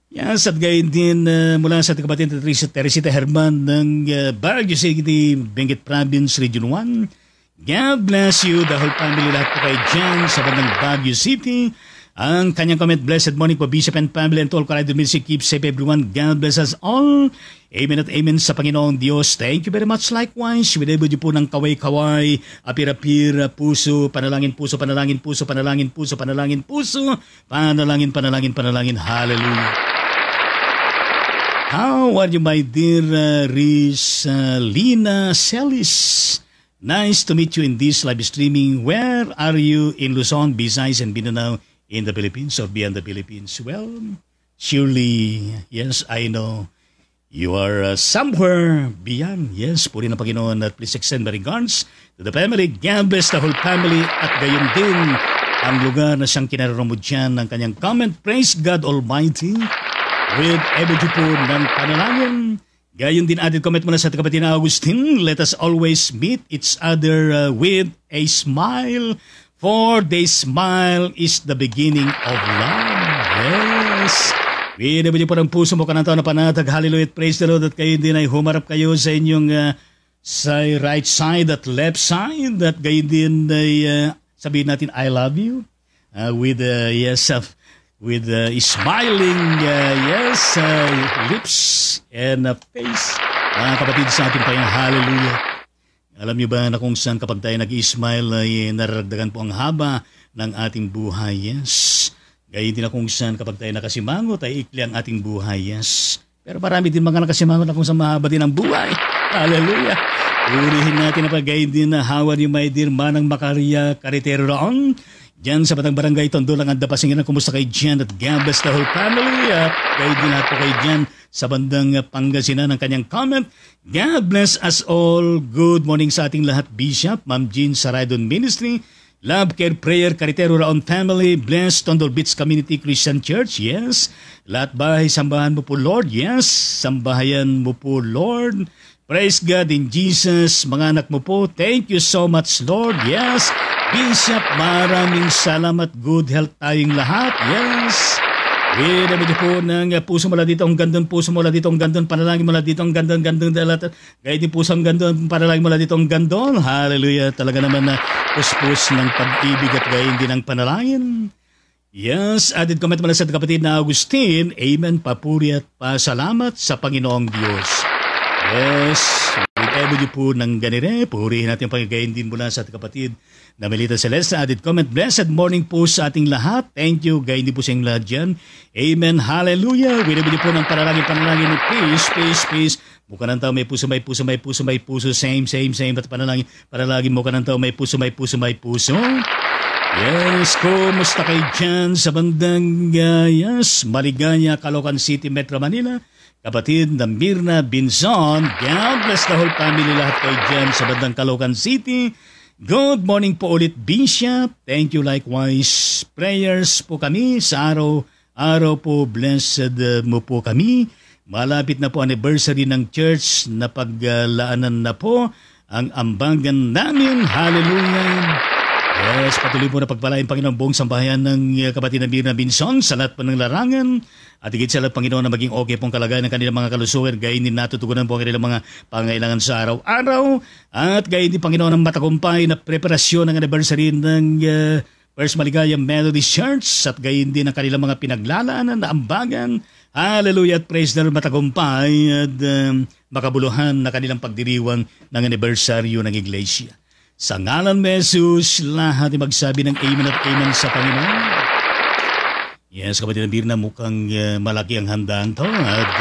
S1: Yes, at gayon din mula sa ating kapatid Teresita Herman ng Baguio City, Benguet Province, Region 1. God bless you, the whole family, lahat po kayo dyan sa bandang Baguio City. Ang kanyang comment, blessed morning po, Bishop and family and all Corridor Music. Keep safe everyone. God bless us all. Amen at amen sa Panginoong Diyos. Thank you very much. Likewise, winabod po ng kaway-kaway, apir-apir, puso, panalangin, puso, panalangin, puso, panalangin, puso, panalangin, puso, panalangin, panalangin, panalangin. Hallelujah. How are you, my dear Lina Celis? Nice to meet you in this live streaming. Where are you in Luzon, Visayas, and Mindanao in the Philippines or beyond the Philippines? Well, surely, yes, I know you are somewhere beyond. Yes, puri ng Panginoon at please extend my regards to the family. God bless the whole family at gayon din ang lugar na siyang kinarorong mo dyan ng kanyang comment. Praise God Almighty. With every po ng panalangin. Gayon din atin comment muna sa kapatid na Agustin. Let us always meet each other with a smile. For the smile is the beginning of love. Yes. Binabili po ng puso mo kanang tao na panatag. Hallelujah. Praise the Lord. At kayo din ay humarap kayo sa inyong sa right side at left side. At gayon din ay sabihin natin I love you. With with smiling lips and face. Mga kapatid sa ating Panginoon, hallelujah. Alam niyo ba na kung saan kapag tayo nag-smile ay nararagdagan po ang haba ng ating buhay, yes. Gayun din na kung saan kapag tayo nakasimangot ay ikli ang ating buhay, yes. Pero marami din mga nakasimangot na kung saan mahaba din ang buhay. Hallelujah. Urihin natin na pag-gayun din na how are you, my dear Manang Macaria Carretero Raon. Diyan sa Batang Barangay Tondo lang ang Dapasingan. Kumusta kayo dyan at God bless the whole family. At kayo din lahat po kayo dyan sa bandang Pangasinan ng kanyang comment. God bless us all. Good morning sa ating lahat, Bishop, Ma'am Jean Saradon Ministry, Love Care Prayer, Carretero Raon Family, Blessed Tondo Beach Community Christian Church, yes. Lahat bahay, sambahan mo po, Lord, yes. Sambahayan mo po, Lord. Praise God in Jesus. Mga anak mo po, thank you so much, Lord, yes. Bishop, maraming salamat. Good health tayong lahat. Yes. Winabili po ng puso mo lang dito ang gandun, puso mo lang dito ang gandun, panalangin mo lang dito ang gandun, lahat. Gaya din puso ang gandun, panalangin mo lang dito ang gandun. Hallelujah. Talaga naman na puspos ng pag-ibig at gayon din ang panalangin. Yes, added comment mo lang sa kapatid na Agustin. Amen, papuri at pasalamat sa Panginoong Diyos. Yes, Ebo niyo po ng ganire. Purihin natin pagkagayin din mula sa ating kapatid na Melita Celeste. Added comment, blessed morning po sa ating lahat. Thank you. Gayin din po sa inyong lahat dyan. Amen. Hallelujah. Winabili po ng panalangin ng peace. Mukha ng tao may puso. Same. At panalangin mukha ng tao may puso. Yes, kumusta kayo dyan sa bandang Maligaya, Caloocan City, Metro Manila? Kapatid na Mirna Binzon, God bless the whole family, lahat kayo dyan sa bandang Caloocan City. Good morning po ulit, Bishop. Thank you likewise. Prayers po kami sa araw po, blessed mo po kami. Malapit na po anniversary ng church na paglaanan na po ang ambangan namin. Hallelujah. Yes, patuloy po na pagpalain Panginoon buong sambahayan ng kapatid na Mirna Binzon sa lahat po ng larangan. At higit sa lahat, Panginoon, na maging okay pong kalagayan ng kanilang mga kalusugan. Gayon din natutugunan po ang kanilang mga pangailangan sa araw-araw. At gayon din, Panginoon, ang matagumpay na preparasyon ng anniversary ng First Maligaya Methodist Church. At gayon din ang kanilang mga pinaglalaanan na ambagan. Hallelujah at praise the Lord, matagumpay at makabuluhan na kanilang pagdiriwang ng anibersaryo ng Iglesia. Sa ngalan ni Jesus, lahat ay magsabi ng amen at amen sa Panginoon. Yes, kapatid na Mirna, mukhang malaki ang handaan to at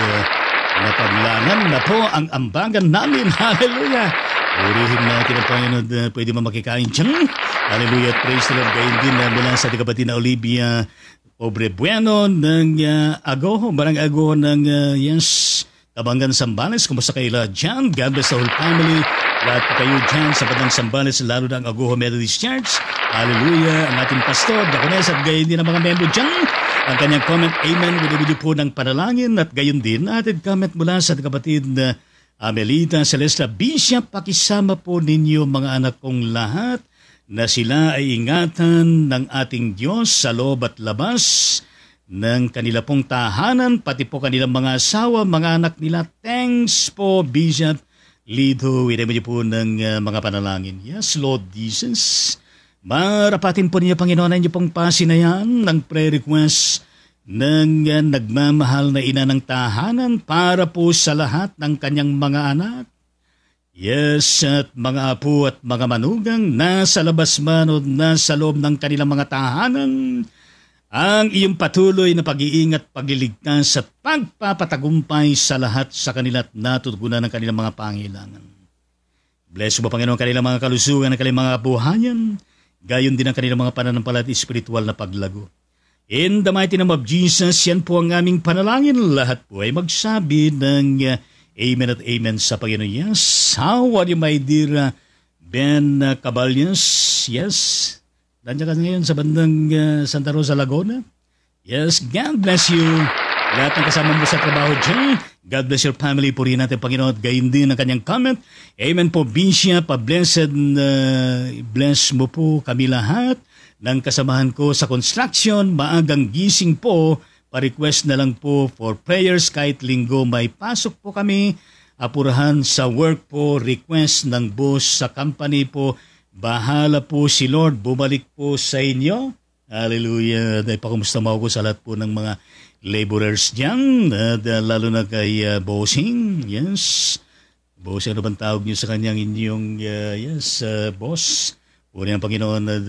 S1: napaglanan na po ang ambangan namin. Hallelujah! Purihin natin ang Panginoon na pwede mo makikain dyan. Hallelujah at praise the Lord. Gayon din mula sa ating kapatid na Olivia Pobre Bueno ng Agoho, Barangay Agoho ng Tabangan Sambales. Kumusta kayo lahat dyan? God bless the whole family. Lahat po kayo dyan sa Batang Sambales, lalo na ang Agoho Methodist Church. Hallelujah. Ang ating pastor, Dakones, at gayon din ang mga membro dyan. Ang kanyang comment, amen, binibili po ng panalangin. At gayon din, ating comment mula sa ating kapatid na Melita Celeste. Bishop, pakisama po ninyo mga anak kong lahat na sila ay ingatan ng ating Diyos sa loob at labas ng kanila pong tahanan, pati po kanilang mga asawa, mga anak nila. Thanks po, Bishop Lido, winay mo po ng mga panalangin. Yes, Lord Jesus. Marapatin po ninyo, Panginoon, ang inyo pong pasinayan ng prayer request ng nagmamahal na ina ng tahanan para po sa lahat ng kanyang mga anak. Yes, at mga apo at mga manugang nasa labas man o nasa loob ng kanilang mga tahanan. Ang iyong patuloy na pag-iingat, pagliligtas at pagpapatagumpay sa lahat sa kanila at natutugunan ng kanilang mga pangailangan. Bless mo, Panginoon, kanilang mga kalusugan, ang kanilang mga buhayan, gayon din ang kanilang mga pananampalataya at spiritual na paglago. In the mighty name of Jesus, yan po ang aming panalangin. Lahat po ay magsabi ng amen at amen sa Panginoon. Yes, how are you, my dear Ben Caballos? Yes. Nandiyan ka ngayon sa bandang Santa Rosa, Laguna. Yes, God bless you. Lahat ng kasama mo sa trabaho dyan. God bless your family. Purihin natin, Panginoon, at gayon din ang kanyang comment. Amen po, Bishop. Blessed, bless mo po kami lahat ng kasamahan ko sa construction. Maagang gising po. Pa-request na lang po for prayers kahit linggo. May pasok po kami. Apurahan sa work po. Request ng boss sa company po. Bahala po si Lord, bumalik po sa inyo. Hallelujah. Dahil pakumusta mo ako sa lahat po ng mga laborers dyan. Lalo na kay Bossing. Yes. Bossing, ano bang tawag niyo sa kanyang inyong boss? Puri ang Panginoon at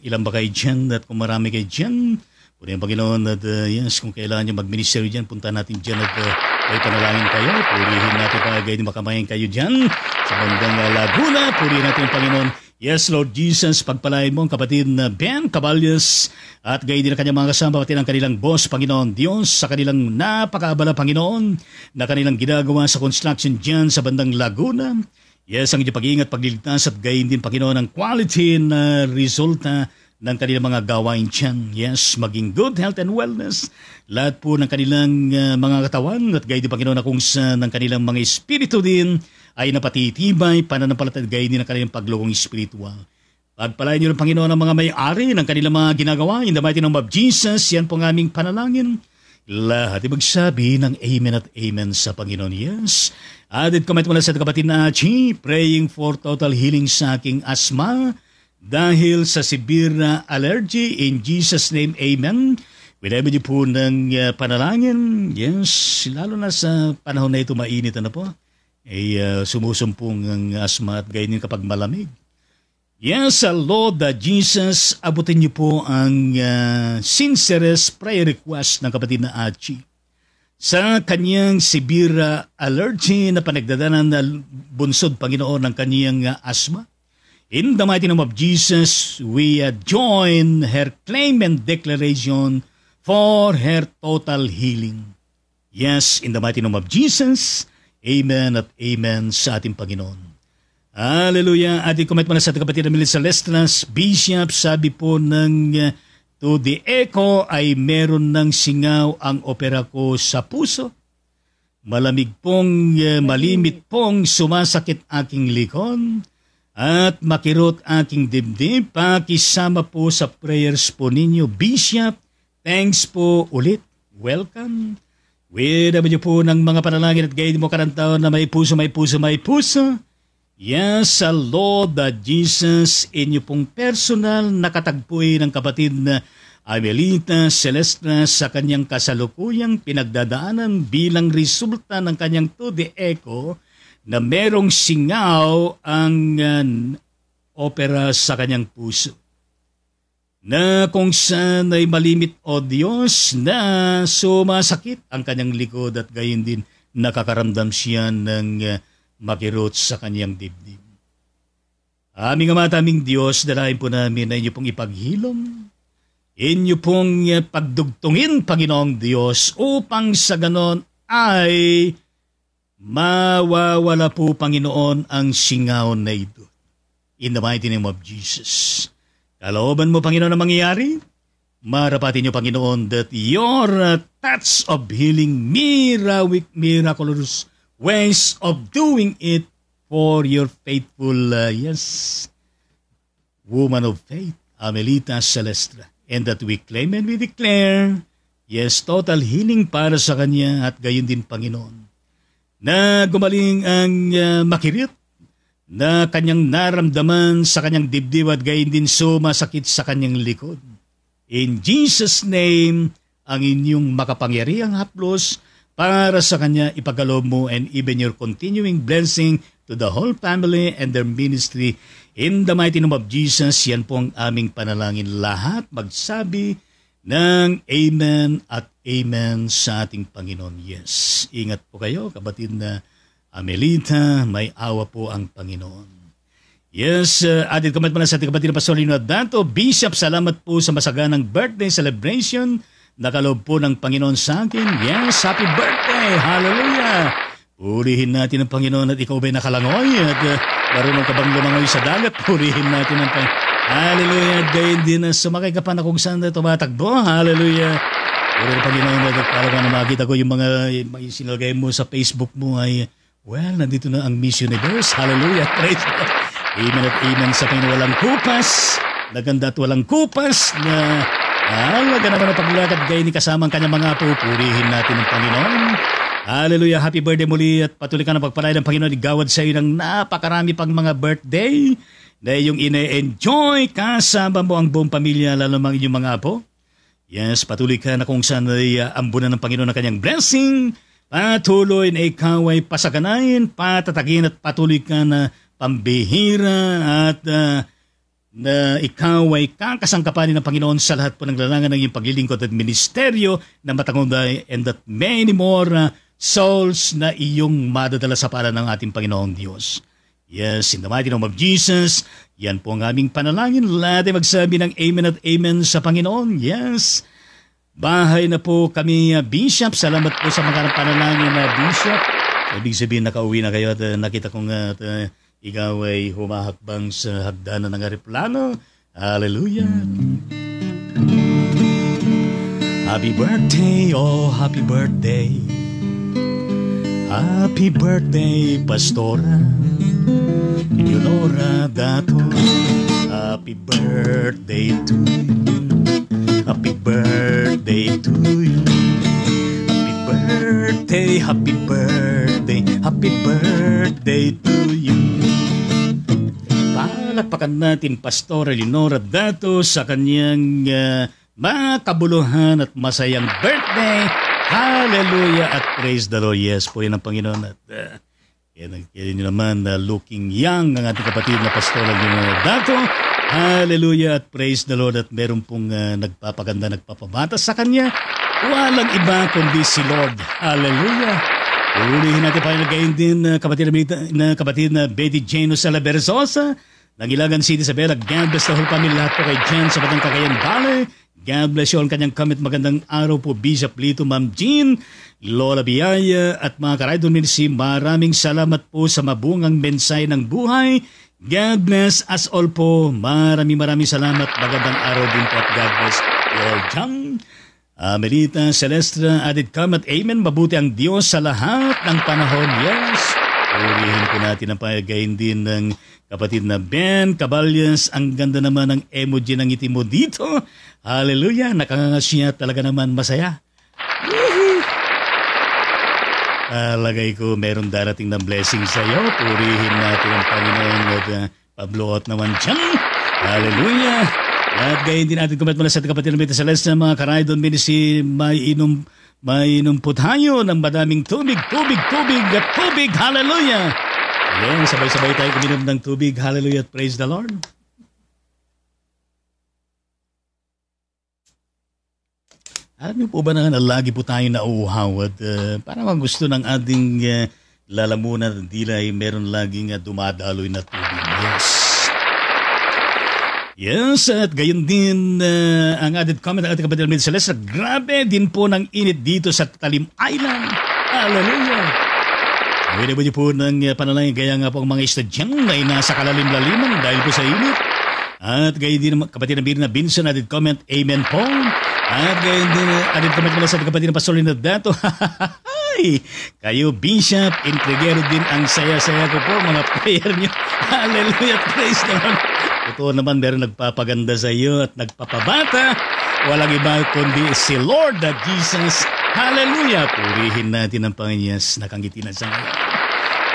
S1: ilan ba kayo dyan? At kung marami kayo dyan, puri ang Panginoon at kung kailangan niyo mag-ministeryo dyan, punta natin dyan at ay panalangin kayo. Purihin natin pagay na makamayan kayo dyan sa bandang Laguna. Purihin natin ang Panginoon. Yes, Lord Jesus, pagpalain mo ang kapatid na Ben Caballos at gayon din ang kanyang mga kasama, pati ng kanilang boss, Panginoon Diyos, sa kanilang napakaabala, Panginoon, na kanilang ginagawa sa construction dyan sa bandang Laguna. Yes, ang inyong pag-iingat, pagliligtas at gayon din, Panginoon, ang quality na resulta ng kanilang mga gawain dyan. Yes, maging good health and wellness. Lahat po ng kanilang mga katawan at gayon din, Panginoon, na kung saan ng kanilang mga espiritu din ay napatitibay, pananampalataya, gayon din ang kanilang paglugong espiritual. Pagpalain niyo ng Panginoon ang mga may-ari ng kanilang mga ginagawa. In the mighty name of Jesus, yan po ang aming panalangin. Lahat ay magsabi ng amen at amen sa Panginoon. Yes. Added comment mula sa kapatid na Achi, praying for total healing sa aking asthma dahil sa severe allergy. In Jesus' name, amen. Whenever niyo po ng panalangin, yes, lalo na sa panahon na ito, mainit na po. sumusumpong ang asma at gayon din kapag malamig. Yes, Lord Jesus, abutin niyo po ang sincerest prayer request ng kapatid na Achi sa kanyang severe allergy na panagdadanan na bunsod, Panginoon, ng kanyang asma. In the mighty name of Jesus, we join her claim and declaration for her total healing. Yes, in the mighty name of Jesus, amen at amen sa ating Panginoon. Hallelujah. Ating comment muna sa ating kapatid na Melissa Lestras, Bishop, sabi po ng to the echo ay meron ng singaw ang opera ko sa puso. Malamig pong, malimit pong sumasakit aking likod at makirot aking dibdib. Pakisama po sa prayers po ninyo, Bishop. Thanks po ulit. Welcome. Widama niyo po ng mga panalangin at gayon mo karantaon na may puso, may puso, may puso. Yes, Lord Jesus, inyo pong personal nakatagpuin ng kapatid na Amelita Celestra sa kanyang kasalukuyang pinagdadaanan bilang resulta ng kanyang to the echo na merong singaw ang opera sa kanyang puso. Na kung saan ay malimit o Diyos na sumasakit ang kanyang likod at gayon din nakakaramdam siya ng makirot sa kanyang dibdib. Aming Ama at aming Diyos, dalahin po namin na inyo pong ipaghilom, inyo pong pagdugtungin, Panginoong Diyos, upang sa ganon ay mawawala po, Panginoon, ang singaw na ito. In the mighty name of Jesus. Kalooban mo, Panginoon, na mangyayari, marapatin niyo, Panginoon, that your touch of healing, miraculous ways of doing it for your faithful, woman of faith, Amelita Celestra. And that we claim and we declare, total healing para sa kanya at gayon din, Panginoon. Na gumaling ang makirit na kanyang naramdaman sa kanyang dibdib at gayon din sumasakit sa kanyang likod. In Jesus' name, ang inyong makapangyarihang haplos para sa kanya ipagkaloob mo and even your continuing blessing to the whole family and their ministry. In the mighty name of Jesus, yan po ang aming panalangin. Lahat magsabi ng amen at amen sa ating Panginoon. Yes, ingat po kayo, kapatid na Amelita, may awa po ang Panginoon. Yes, added comment muna sa ating kapatid na Pastor Lino Dato. Bishop, salamat po sa masaganang birthday celebration. Nakaloob po ng Panginoon sa akin. Yes, happy birthday! Hallelujah! Purihin natin ang Panginoon at ikaw ba'y nakalangoy at marunong ka bang lumangoy sa dagat? Purihin natin ang Panginoon. Hallelujah! Gayon din na sumakay ka pa na kung saan na tumatakbo. Hallelujah! Purihin ang Panginoon at para ka na makita ko yung mga sinalagay mo sa Facebook mo ay, nandito na ang Miss Universe. Hallelujah! Praise God! Amen at amen sa Panginoon. Walang kupas. Naganda at walang kupas na alaga naman ang paglakad gayon ni kasama ang kanyang mga apo. Purihin natin ang Panginoon. Hallelujah. Happy birthday muli at patuloy ka na pagpalay ng Panginoon. Igawad sa iyo ng napakarami pang mga birthday na iyong ine-enjoy kasama mo ang buong pamilya, lalo mga inyong mga apo. Yes, patuloy ka na kung saan ay ambunan ng Panginoon ng kanyang blessing. Patuloy na ikaw ay pasaganayin, patatagin at patuloy ka na pambihira at na ikaw ay kakasangkapanin ng Panginoon sa lahat po ng larangan ng iyong paglilingkod at ministeryo na matangunday, and that many more souls na iyong madadala sa para ng ating Panginoong Diyos. Yes, in the mighty name of Jesus, yan po ang aming panalangin. Lahat ay magsabi ng amen at amen sa Panginoon. Yes, bahay na po kami, Bishop. Salamat po sa mga panalangin na Bishop. Ibig sabihin, nakauwi na kayo at nakita kong ikaw ay humahakbang sa hagdanan ng aeroplano. Hallelujah! Happy birthday, oh happy birthday. Happy birthday, Pastora Leonora Dato. Happy birthday to you. Happy birthday to you. Happy birthday, happy birthday, happy birthday to you. Palakpakan natin Pastora Leonora Dato sa kanyang makabuluhan at masayang birthday. Hallelujah at praise the Lord. Yes po, yan ang Panginoon. At Kaya nyo naman looking young ang ating kapatid na Pastor Dato. Hallelujah at praise the Lord at meron pong nagpapaganda, nagpapabata sa kanya. Walang iba kundi si Lord. Hallelujah. Ulihin natin pa gayon din kapatid na Betty Jane Osala Berzosa ng Ilagan City, Isabela. God bless the whole family, lahat po kay Jen sa Batang Cagayan Valley. God bless you all kanyang comment. Magandang araw po Bishop Lito, Ma'am Jean, Lola Biyaya at mga karaydon ministry. Maraming salamat po sa mabungang mensahe ng buhay. God bless us all po. Maraming salamat. Magandang araw din po at God bless you all. Melita Celestra, added comment, amen. Mabuti ang Diyos sa lahat ng panahon. Yes. Urihin po natin ang pagayin din ng kapatid na Ben Caballas. Ang ganda naman ng emoji ng ngiti mo dito. Hallelujah. Nakangasya talaga naman masaya. Lagay ko meron darating na blessing sa iyo. Purihin natin ang Panginoon at pabloot naman dyan. Hallelujah. At gayon din natin kumat mula sa kapatid na Celeste na mga karaydon ministry, may inom po tayo ng madaming tubig. Hallelujah. Ayan, sabay-sabay tayo kuminom ng tubig. Hallelujah. Praise the Lord. Alam niyo po ba na lagi po tayo nauuhaw at parang gusto ng ating lalamunan at dila ay meron laging dumadaloy na tubig. Yes, at gayon din ang added comment ng ating kapatid na Celeste. Grabe din po ng init dito sa Talim Island. Hallelujah. Pwede po niyo po ng panalangin gaya nga po ang mga estudyang ay nasa kalalim-laliman dahil po sa init. At gayon din kapatid na Vincent, added comment, amen po. At gayon din added comment mula sa kapatid na Pastor Dato. Kayo Bishop, intrigero din ang saya-saya ko po mga prayer niyo. Hallelujah, praise the Lord. Totoo naman meron nagpapaganda sa iyo at nagpapabata. Walang iba kundi si Lord Jesus. Hallelujah. Purihin natin ang Panginoon. Nakangiti na sa ngayon.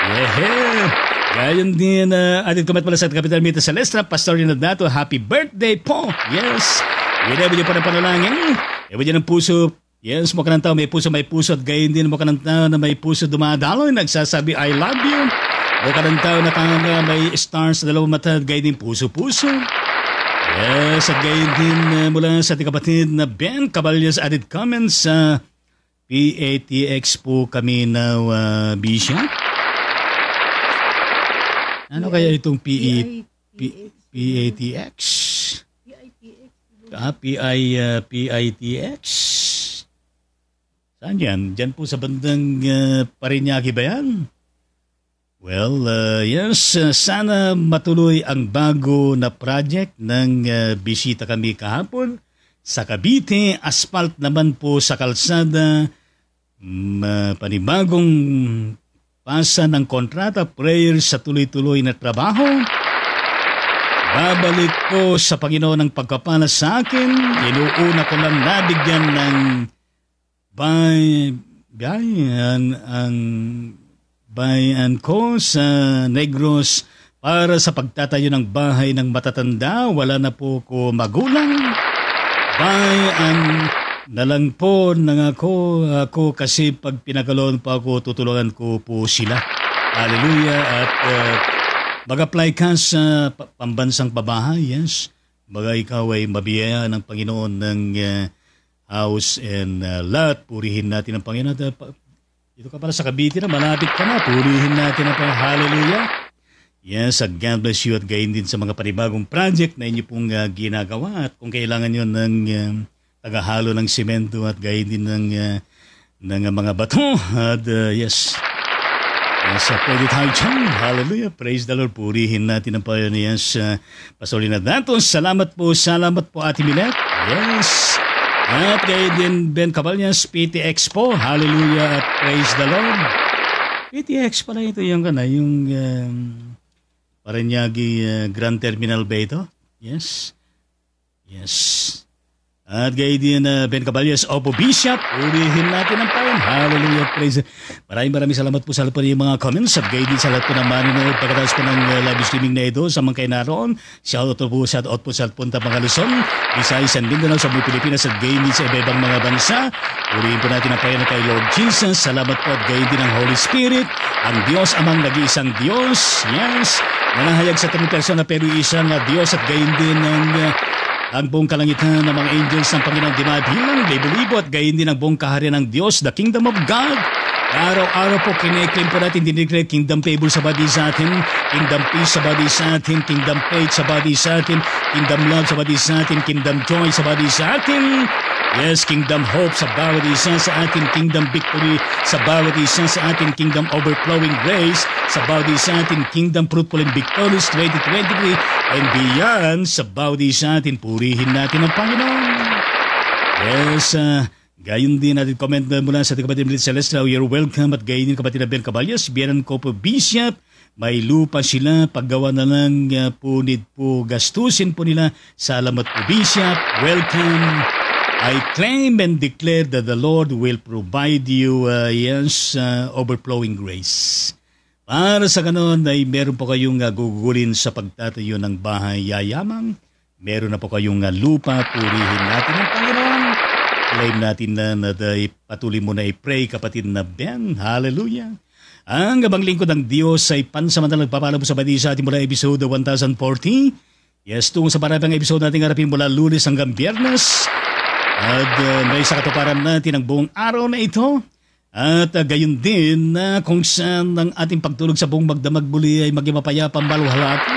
S1: Yeah. Gayon din added comment pala sa Kapitan Mita Celestra, Pastor Dato. Happy birthday po. Yes. Whenever niyo pa ng panalangin. Ewan niyo ng puso. Yes, mukha ng tao may puso at gayon din mukha ng tao na may puso dumadaloy. Nagsasabi, I love you. Mukha ng tao na may stars sa dalawang mata at gayon din puso. Yes, at gayon din mula sa ating kapatid na Ben Caballas, added comments sa PATX po kami now, Bishop. Ano kaya itong PATX? PITX? Saan yan? Diyan po sa bandang Parañaque ba yan? Well, yes, sana matuloy ang bago na project ng bisita kami kahapon. Sa Cavite, asphalt naman po sa kalsada, panibagong pasa ng kontrata, prayers sa tuloy-tuloy na trabaho. Babalik po sa Panginoon ang pagkapala sa akin. Inuuna ko lang nabigyan ng bayan ko sa Negros para sa pagtatayo ng bahay ng matatanda. Wala na po ko magulang. Bayan na lang po ako kasi pag pinagaloon pa ako, tutulungan ko po sila. Hallelujah. At mag-apply ka sa pambansang pabahay. Yes. Baga ikaw ay mabiyaya ng Panginoon ng house and lot. Purihin natin ang Panginoon. Ito ka pala sa Cavite na, malapit ka na. Purihin natin ang Panginoon. Hallelujah. Yes, at God bless you at gayon din sa mga panibagong project na inyo pong ginagawa. At kung kailangan nyo ng tagahalo ng simento at gayon din ng mga bato. At yes, pwede tayo dyan. Hallelujah. Praise the Lord. Purihin natin ang Panginoon. Yes, Pastor Dato. Salamat po Ate Milet. Yes. At gayon din Ben Caballas, PTX po. Hallelujah at praise the Lord. PTX pala ito yung Parañaque Grand Terminal ba ito? Yes. At gayon din Ben Caballos, Opo Bishop, purihin natin ang Panginoon. Hallelujah, praise. Maraming salamat po sa lahat po ng mga comments at gayon din sa lahat po ng manonood pagkatapos po ng live streaming na ito sa mga kayo naroon. Shout out po sa punta mga Luzon, Visayas and Mindanao sa mga Pilipinas at gayon din sa iba-ibang mga bansa. Purihin po natin ang Panginoon kay Lord Jesus. Salamat po at gayon din ang Holy Spirit, ang Diyos amang nag-iisang Diyos. Yes, nanahayag sa tatlong persona pero isang Diyos at gayon din ang buong kalangitan ng mga angels ng Panginoon di mabilang, libo-libo at gayon din ang buong kaharian ng Diyos, the Kingdom of God. Araw-araw po kine-claim po natin, dineclare Kingdom Favor sa body sa atin, Kingdom Peace sa body sa atin, Kingdom Faith sa body sa atin, Kingdom Love sa body sa atin, Kingdom Joy sa body sa atin. Yes, Kingdom Hope sa bawat isa sa atin, Kingdom Victory sa bawat isa sa atin, Kingdom Overflowing Grace sa bawat isa sa atin, Kingdom Fruitful and Victorious 2023 and beyond sa bawat isa sa atin. Purihin natin ang Panginoon. Yes, gayon din natin comment mula sa kapatid Milit Celestia, you're welcome at gayon din kapatid Ben Caballos, Biyanan ko po Bishop, may lupa sila, paggawa na lang punid po, gastusin po nila, salamat po Bishop, welcome. I claim and declare that the Lord will provide you, overflowing grace. Para sa ganon ay meron po kayong gugulin sa pagtatayo ng bahay yayamang, meron na po kayong lupa, purihin natin ang Panginoon. Claim natin na patuloy mo na i-pray kapatid na Ben. Hallelujah. Ang gabang lingkod ng Diyos ay pansamantalang nagpapala po sa badi sa ating mula episode 1040. Yes, tungo sa parabang episode natin harapin mula Lunes hanggang Biyernes. At may sa katuparan natin ang buong araw na ito. At gayon din na kung saan ang ating pagtulog sa buong magdamag muli ay maging mapayapang maluhalati.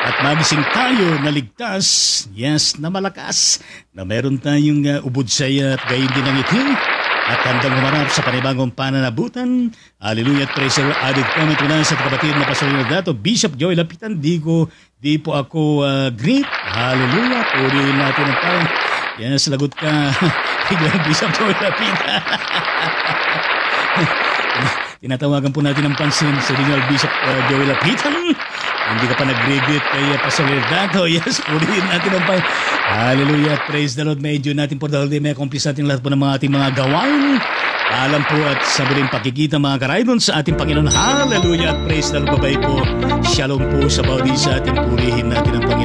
S1: At magising tayo na ligtas, yes, na malakas, na meron tayong ubod saya at gayon din ang ngiti. At handang humarap sa panibagong pananabutan. Hallelujah at praise the Lord. Added comment mula sa kapatid na Pastor Leonardo, Bishop Joy Lapitan, di po ako greet. Hallelujah, purihin natin ang Panginoon. Yes, lagot ka. Bishop Joy Lapitan. Tinatawagan po natin ang pansin sa Regional Bishop Joy Lapitan. Hindi ka pa nag-greet kay Pastor Leonardo. Yes, purihin natin ang Panginoon. Hallelujah, praise the Lord. Medyo natin po dahil may accomplish natin lahat po ng mga ating mga gawain. Alam po at sa muling pakikita mga karaydon sa ating Panginoon. Hallelujah, praise the Lord. Babay po. Shalom po sa bawat isa ating purihin natin ang Panginoon.